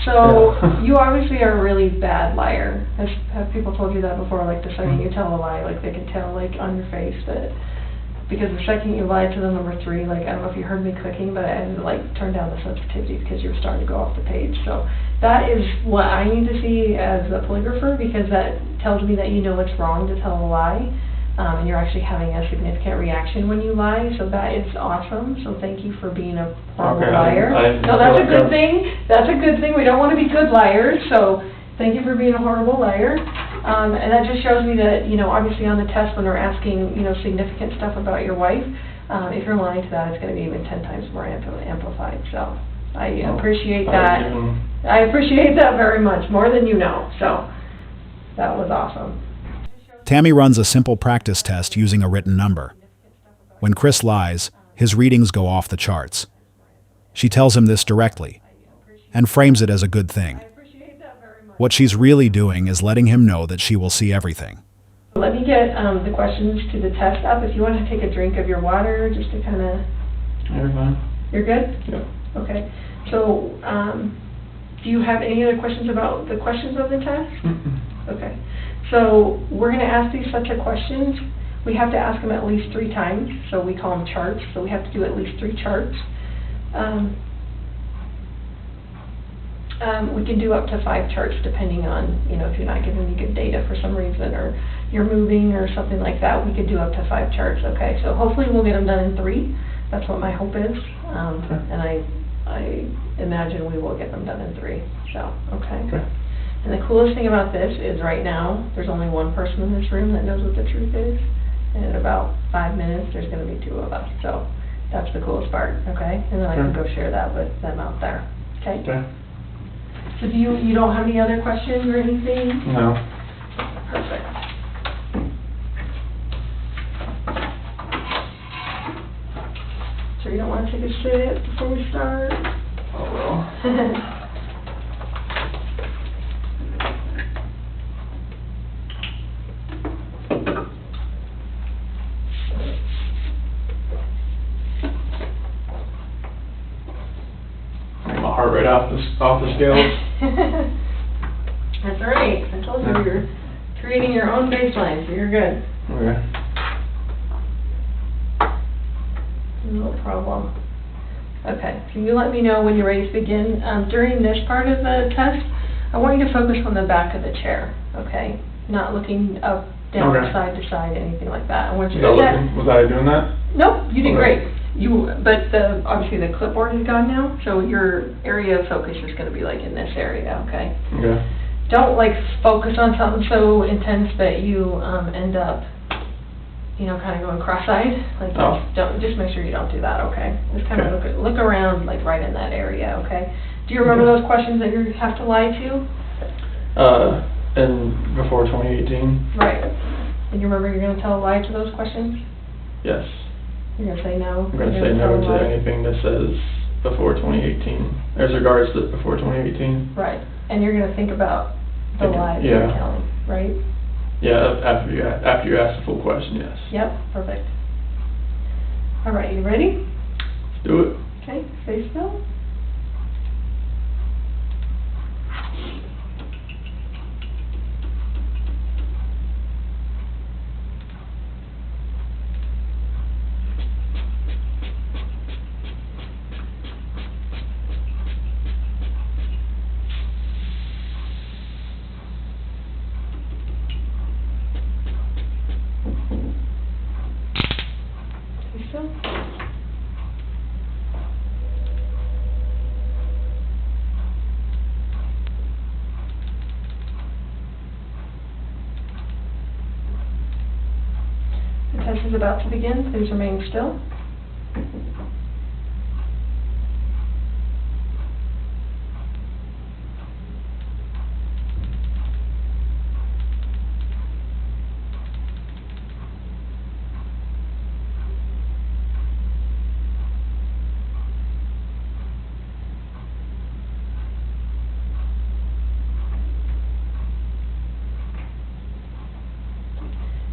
So, Yeah. you obviously are a really bad liar. Have people told you that before? Like, the second you tell a lie, like, they can tell, like, on your face that, because the second you lied to the number 3, like, I don't know if you heard me clicking, but I had to, like, turn down the sensitivity because you were starting to go off the page. So, that is what I need to see as a polygrapher, because that tells me that you know it's wrong to tell a lie. And you're actually having a significant reaction when you lie, so that is awesome. So thank you for being a horrible Okay, liar. No, that's a good thing. That's a good thing. We don't want to be good liars, so thank you for being a horrible liar. And that just shows me that, you know, obviously on the test when we're asking, you know, significant stuff about your wife, if you're lying to that, it's going to be even 10 times more amplified. So I appreciate that. I appreciate that very much, more than you know. So that was awesome. Tammy runs a simple practice test using a written number. When Chris lies, his readings go off the charts. She tells him this directly and frames it as a good thing. What she's really doing is letting him know that she will see everything. Let me get the questions to the test up. If you want to take a drink of your water, just to kind of... You're fine. You're good? Yep. Okay. So, do you have any other questions about the questions of the test? Okay. So, we're going to ask these sets of questions. We have to ask them at least 3 times, so we call them charts. So we have to do at least 3 charts. We can do up to 5 charts depending on, you know, if you're not giving me good data for some reason, or you're moving or something like that, we could do up to 5 charts, okay? So hopefully we'll get them done in 3. That's what my hope is. And I imagine we will get them done in 3, so, okay. And the coolest thing about this is right now, there's only one person in this room that knows what the truth is. And in about 5 minutes, there's going to be 2 of us. So that's the coolest part, okay? And then I can go share that with them out there, okay? Okay. So do you don't have any other questions or anything? No. Perfect. So you don't want to take a sip before we start? Oh, well. My heart rate off the scales. That's all right. I told you you're creating your own baseline, so you're good. Okay. No problem. Okay, so you let me know when you're ready to begin. During this part of the test, I want you to focus on the back of the chair, okay? not looking up, down, Okay. side to side, anything like that. And once you Was do I that, looking, was I doing that? nope, you did Okay. great. But obviously the clipboard is gone now, so your area of focus is gonna be like in this area, okay? Okay. Don't like focus on something so intense that you, end up, you know, kinda going cross-eyed. Like, Oh. just make sure you don't do that, okay? Just kinda Okay. look around, like, right in that area, okay? Do you remember those questions that you have to lie to? And before 2018? Right. And you remember you're gonna tell a lie to those questions? Yes. You're gonna say no? I'm gonna You're say tell no a to lie? anything that says before 2018, as regards to before 2018. Right. And you're gonna think about the Okay, lie that you're yeah. telling, right? Yeah, after you ask the full question, yes. Yep, perfect. All right, you ready? Let's do it. Okay, stay still. Stay still. The test is about to begin. Please remain still.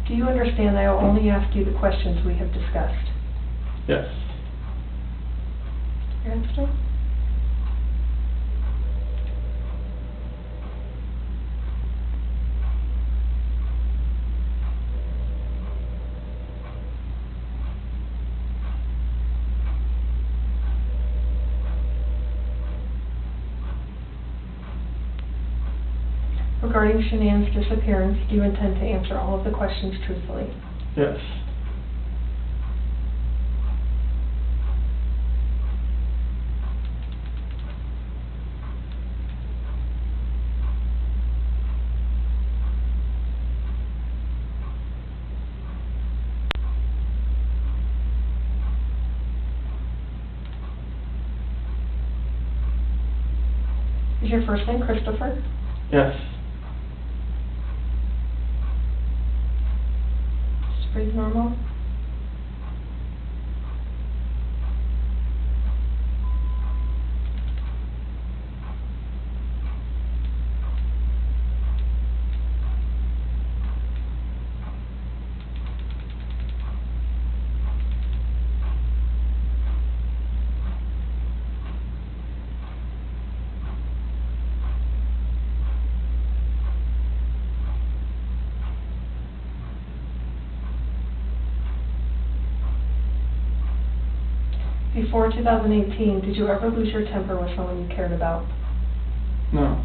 Do you understand I will only ask you the questions we have discussed? Yes. Your hand still? Regarding Shanann's disappearance, do you intend to answer all of the questions truthfully? Yes. Is your first name Christopher? Yes. Just breathe normal. Before 2018, did you ever lose your temper with someone you cared about? No.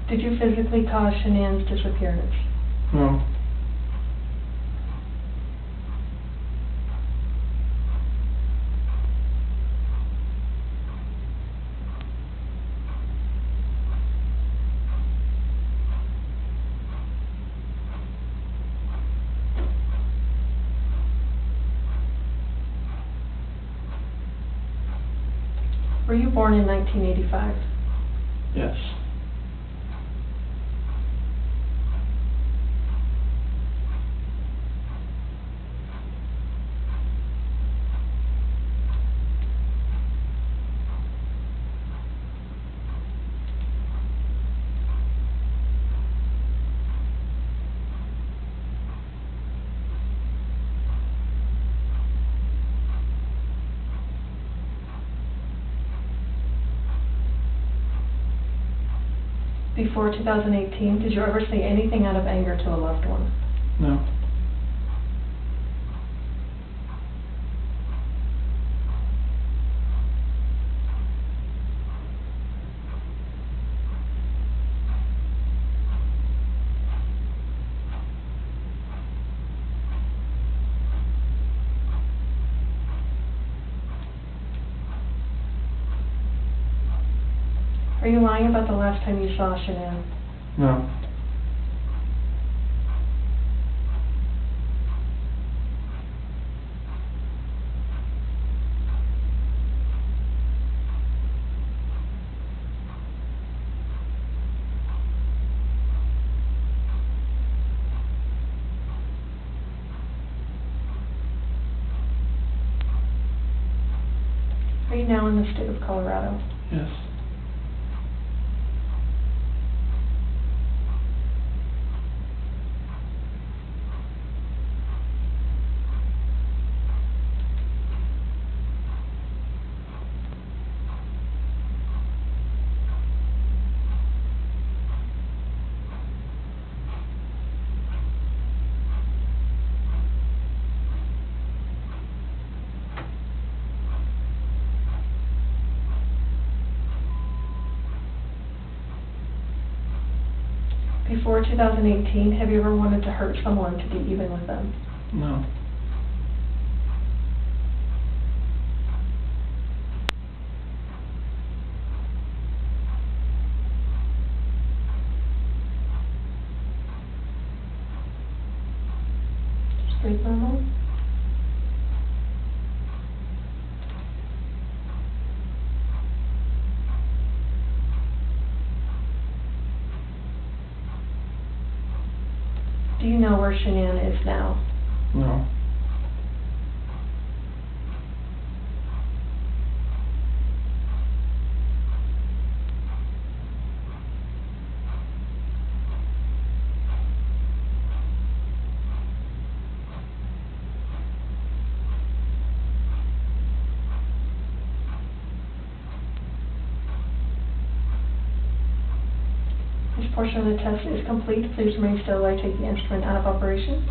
Did you physically cause Shanann's disappearance? No. Were you born in 1985? Yes. Before 2018, did you ever say anything out of anger to a loved one? No. Are you lying about the last time you saw Shanann? No. Are you now in the state of Colorado? Yes. Before 2018, have you ever wanted to hurt someone to be even with them? No. Just breathe normal. Do you know where Shanann is now? No. This portion of the test is complete. Please remain still while I take the instrument out of operation.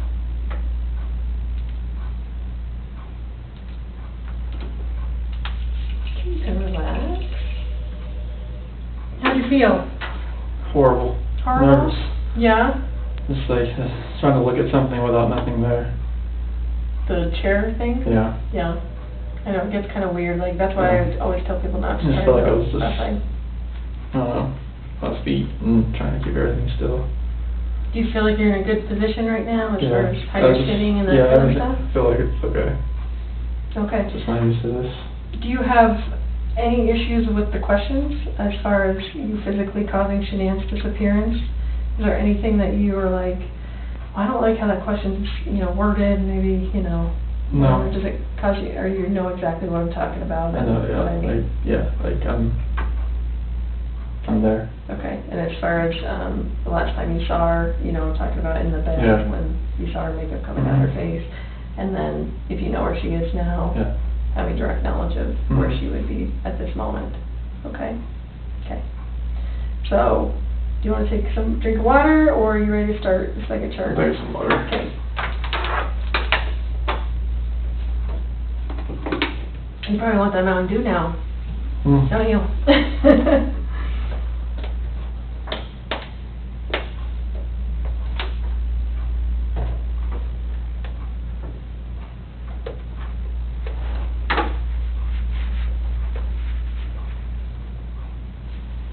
And relax. How do you feel? Horrible. Horrible? Nervous. Yeah? Just like trying to look at something without nothing there. The chair thing? Yeah. Yeah. I know, it gets kind of weird. Like, that's why I always tell people not to I just try felt like I to was go just, that way. I don't know, on his feet and trying to keep everything still. Do you feel like you're in a good position right now as far as how I you're just- sitting and that yeah, kind of everything- stuff? I feel like it's okay. Okay. Just not used to this. Do you have any issues with the questions as far as you physically causing Shanann's disappearance? Is there anything that you are like, I don't like how that question's, worded, maybe, No. or does it cause you, or you know exactly what I'm talking about? I know, and what I mean? I'm there. Okay, and as far as, the last time you saw her, talking about in the bed, Yeah. when you saw her makeup coming down her face, and then if you know where she is now, Yeah. having direct knowledge of where Mhm. she would be at this moment. Okay? Okay. So, do you want to take some drink of water, or are you ready to start the second chart? I'll take some water. Okay. You probably want that Mountain Dew now, don't you?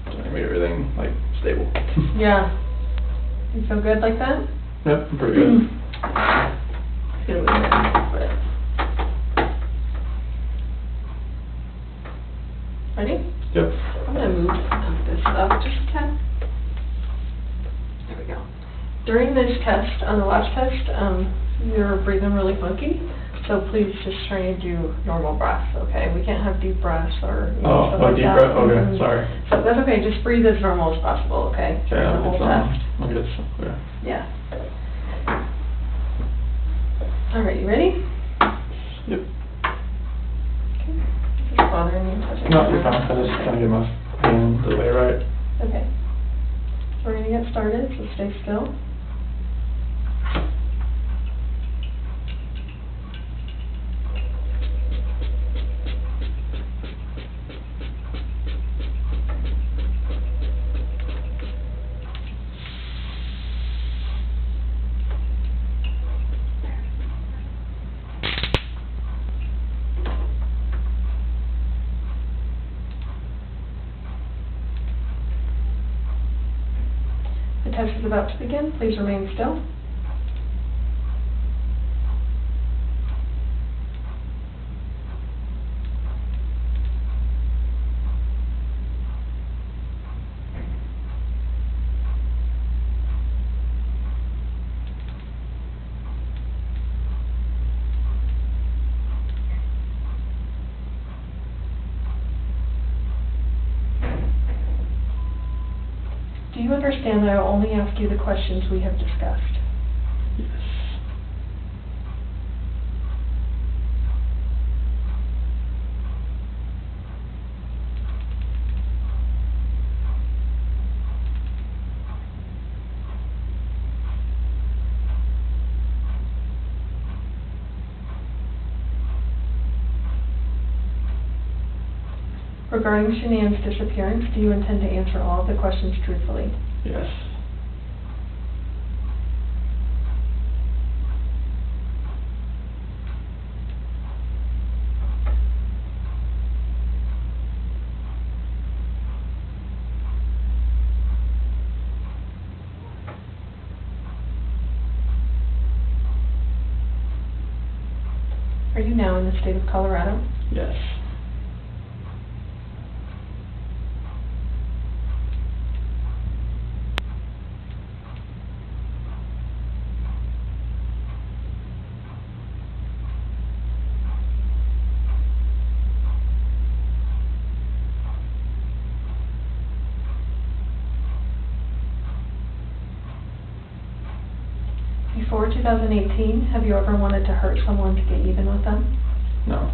I made everything, stable. Yeah. You feel good like that? Yep, I'm pretty good. It's gonna move that, but... Ready? Yep. I'm gonna move this up just a tad. There we go. During this test, on the last test, you're breathing really funky, so please just try and do normal breaths, okay? We can't have deep breaths or, stuff like Deep that. breath? Okay, Mhm. sorry. So that's okay, just breathe as normal as possible, okay? Okay, During the whole test. I'll get some, okay. Yeah. All right, you ready? Yep. Okay. Is this bothering you? No, you're fine, I just trying to get my hand the way right. Okay. We're going to get started, so stay still. The test is about to begin. Please remain still. Do you understand that I will only ask you the questions we have discussed? Yes. Regarding Shanann's disappearance, do you intend to answer all of the questions truthfully? Yes. Are you now in the state of Colorado? Yes. Before 2018, have you ever wanted to hurt someone to get even with them? No.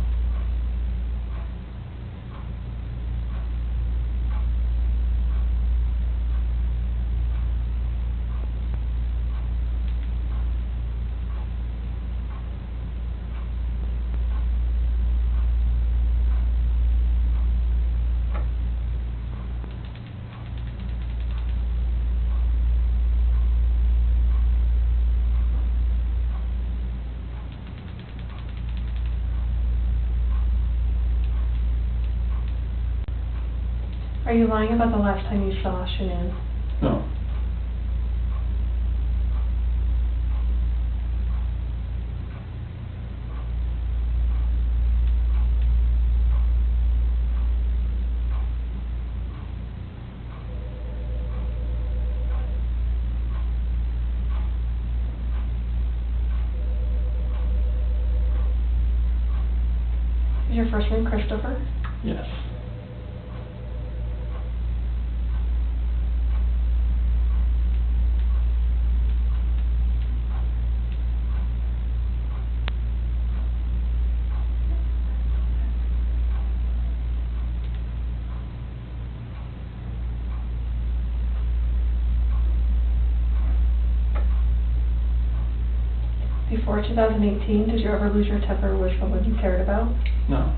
Are you lying about the last time you saw Shanann? No. Is your first name Christopher? Yes. Before 2018, did you ever lose your temper with someone you cared about? No.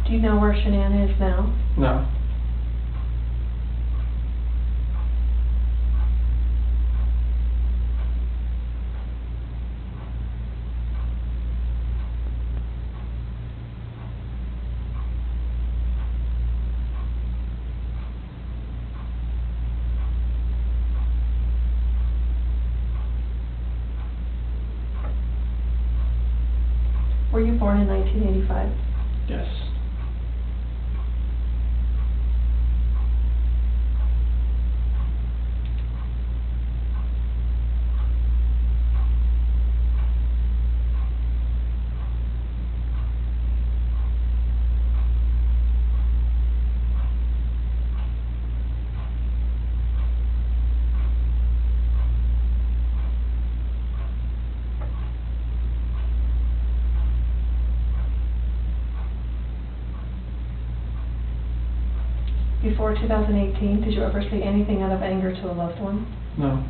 Do you know where Shanann is now? No. Were you born in 1985? Yes. Before 2018, did you ever say anything out of anger to a loved one? No.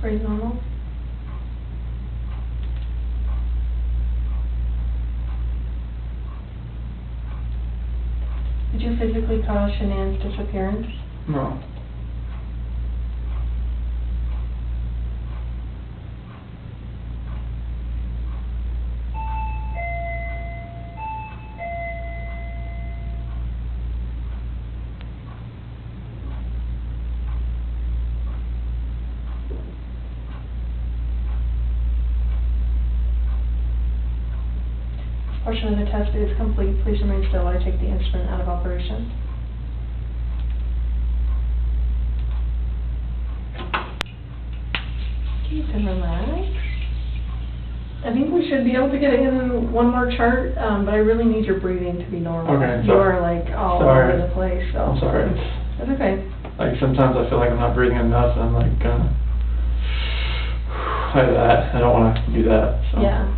Pretty normal. Did you physically cause Shanann's disappearance? No. Portion of the test is complete. Please remain still while I take the instrument out of operation. You can relax. I think we should be able to get in one more chart, but I really need your breathing to be normal. Okay, You are like all sorry. over the place, so. I'm sorry. That's okay. Like sometimes I feel like I'm not breathing enough, and I'm like that. I don't want to do that. So. Yeah.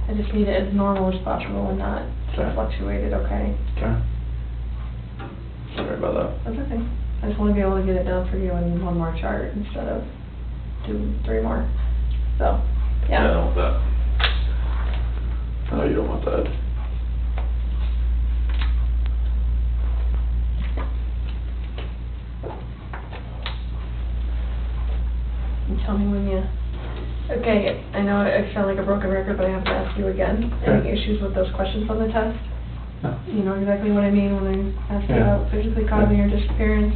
I just need it as normal as possible and not so Okay. fluctuated, okay? Okay. Sorry about that. That's okay. I just want to be able to get it done for you in one more chart instead of 2-3 more. So, Yeah, I yeah. don't want that. No, you don't want that. You tell me when you... Okay, I know I sound like a broken record, but I have to ask you again. Okay. Any issues with those questions on the test? No. You know exactly what I mean when I ask you Yeah. about physically causing your disappearance,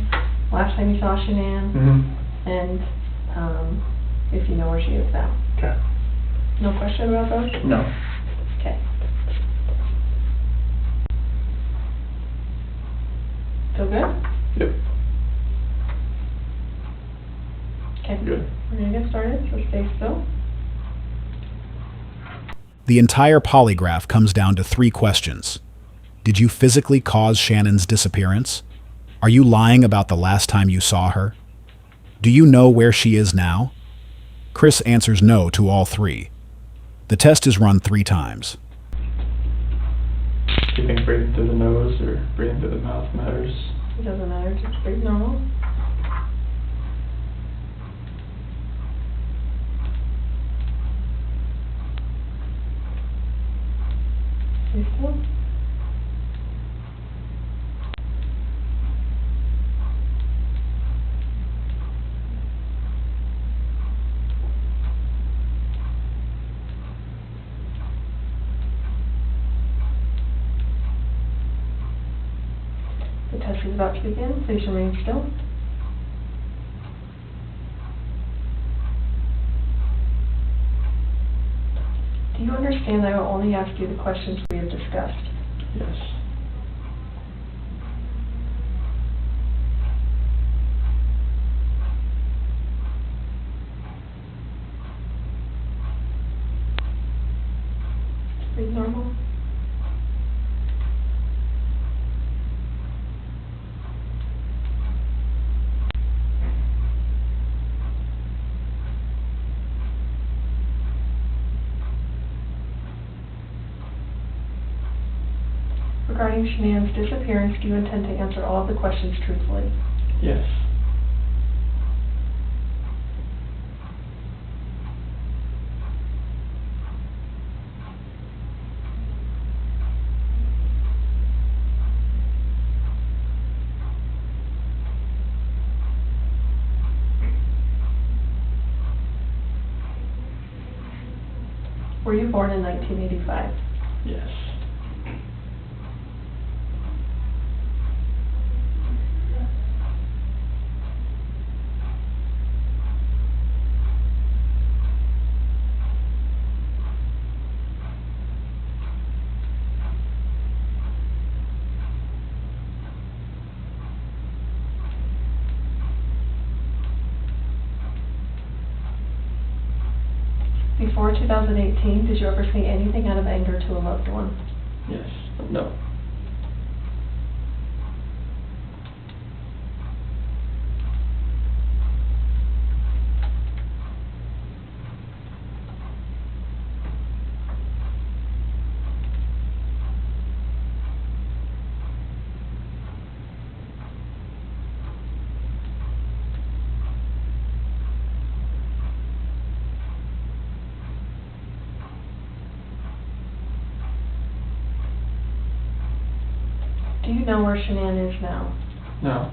last time you saw Shanann, Mm-hmm. and if you know where she is now. Okay. No question about those? No. Okay. Feel good? Yep. Okay. Good. We're gonna get started, so stay still. The entire polygraph comes down to 3 questions. Did you physically cause Shannon's disappearance? Are you lying about the last time you saw her? Do you know where she is now? Chris answers no to all 3. The test is run 3 times. Do you think breathing through the nose or breathing through the mouth matters? It doesn't matter, just breathe normal. Stay still. The test is about to begin. Please remain still. Do you understand I will only ask you the questions we have discussed? Yes. Breathe normal. Regarding Shanann's disappearance, do you intend to answer all of the questions truthfully? Yes. Were you born in 1985? Yes. Before 2018, did you ever say anything out of anger to a loved one? Yes. No. Do you know where Shanann is now? No.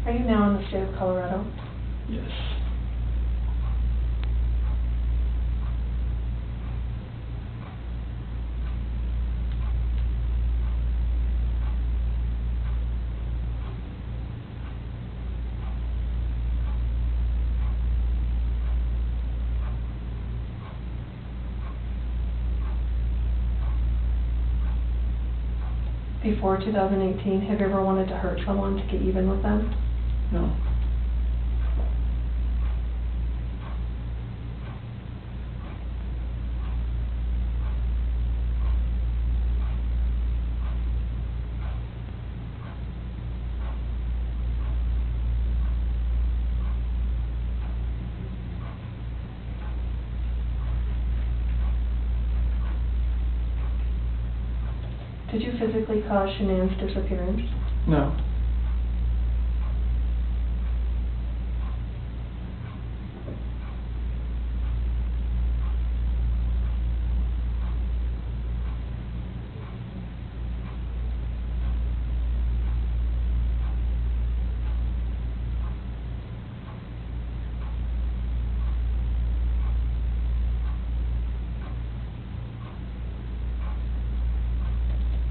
Are you now in the state of Colorado? Yes. Before 2018, have you ever wanted to hurt someone to get even with them? No. Did you physically cause Shanann's disappearance? No.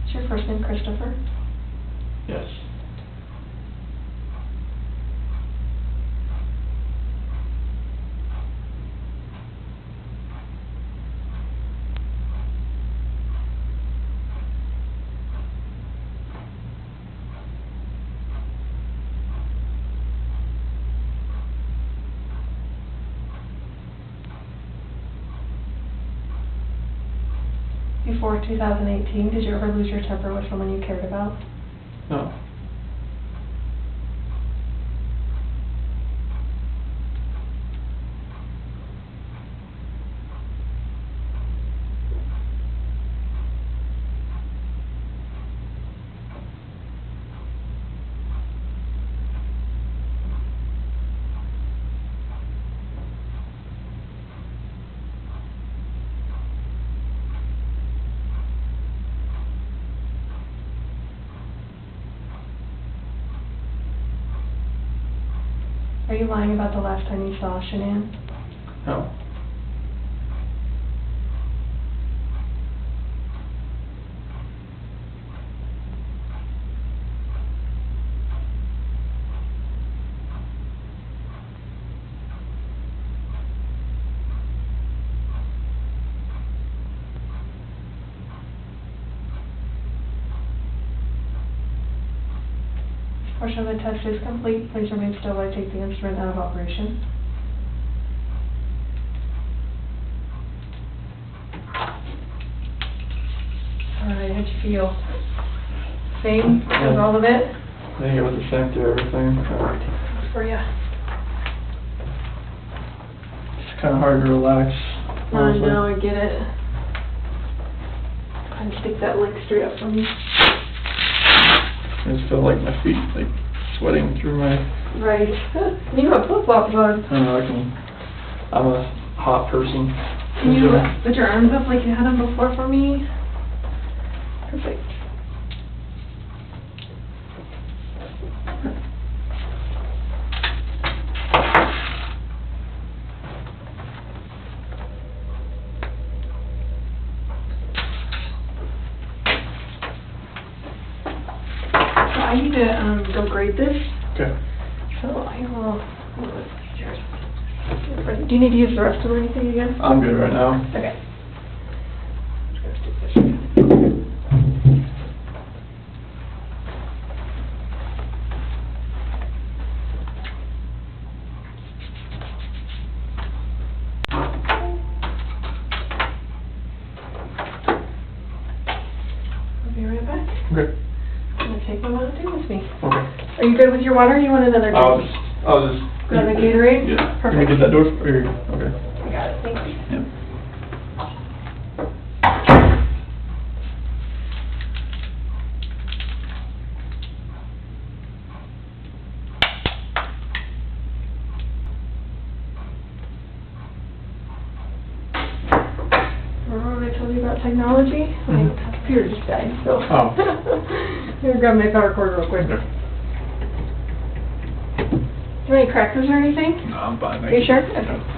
Is your first name Christopher? Yes. Before 2018, did you ever lose your temper with someone you cared about? No. Are you lying about the last time you saw Shanann? No. Portion of the test is complete. Please remain still while I take the instrument out of operation. Alright, how'd you feel? Same as all of it? I think it was the same through everything. Good for ya. It's kind of hard to relax. I honestly. know, I get it. Kind of stick that leg straight up for me. I just feel like my feet like sweating through my. Right. You got flip-flops on. I don't know. I'm a hot person. Can you put your arms up like you had them before for me? Perfect. read this. Okay. So I will, do you need to use the restroom or anything again? I'm good right now. Okay. I'll be right back. Okay. I'm gonna take my Mountain Dew with me. Okay. Are you good with your water, or you want another I'll drink? just. Grab a Gatorade? Yeah. Perfect. Can we get that door? Or, okay. I got it, thank you. Yep. Remember what I told you about technology? My computer just died, so. Oh. I'm gonna grab my power cord real quick. Okay. Do you want any crackers or anything? No, I'm fine, Are thank you sure? Okay.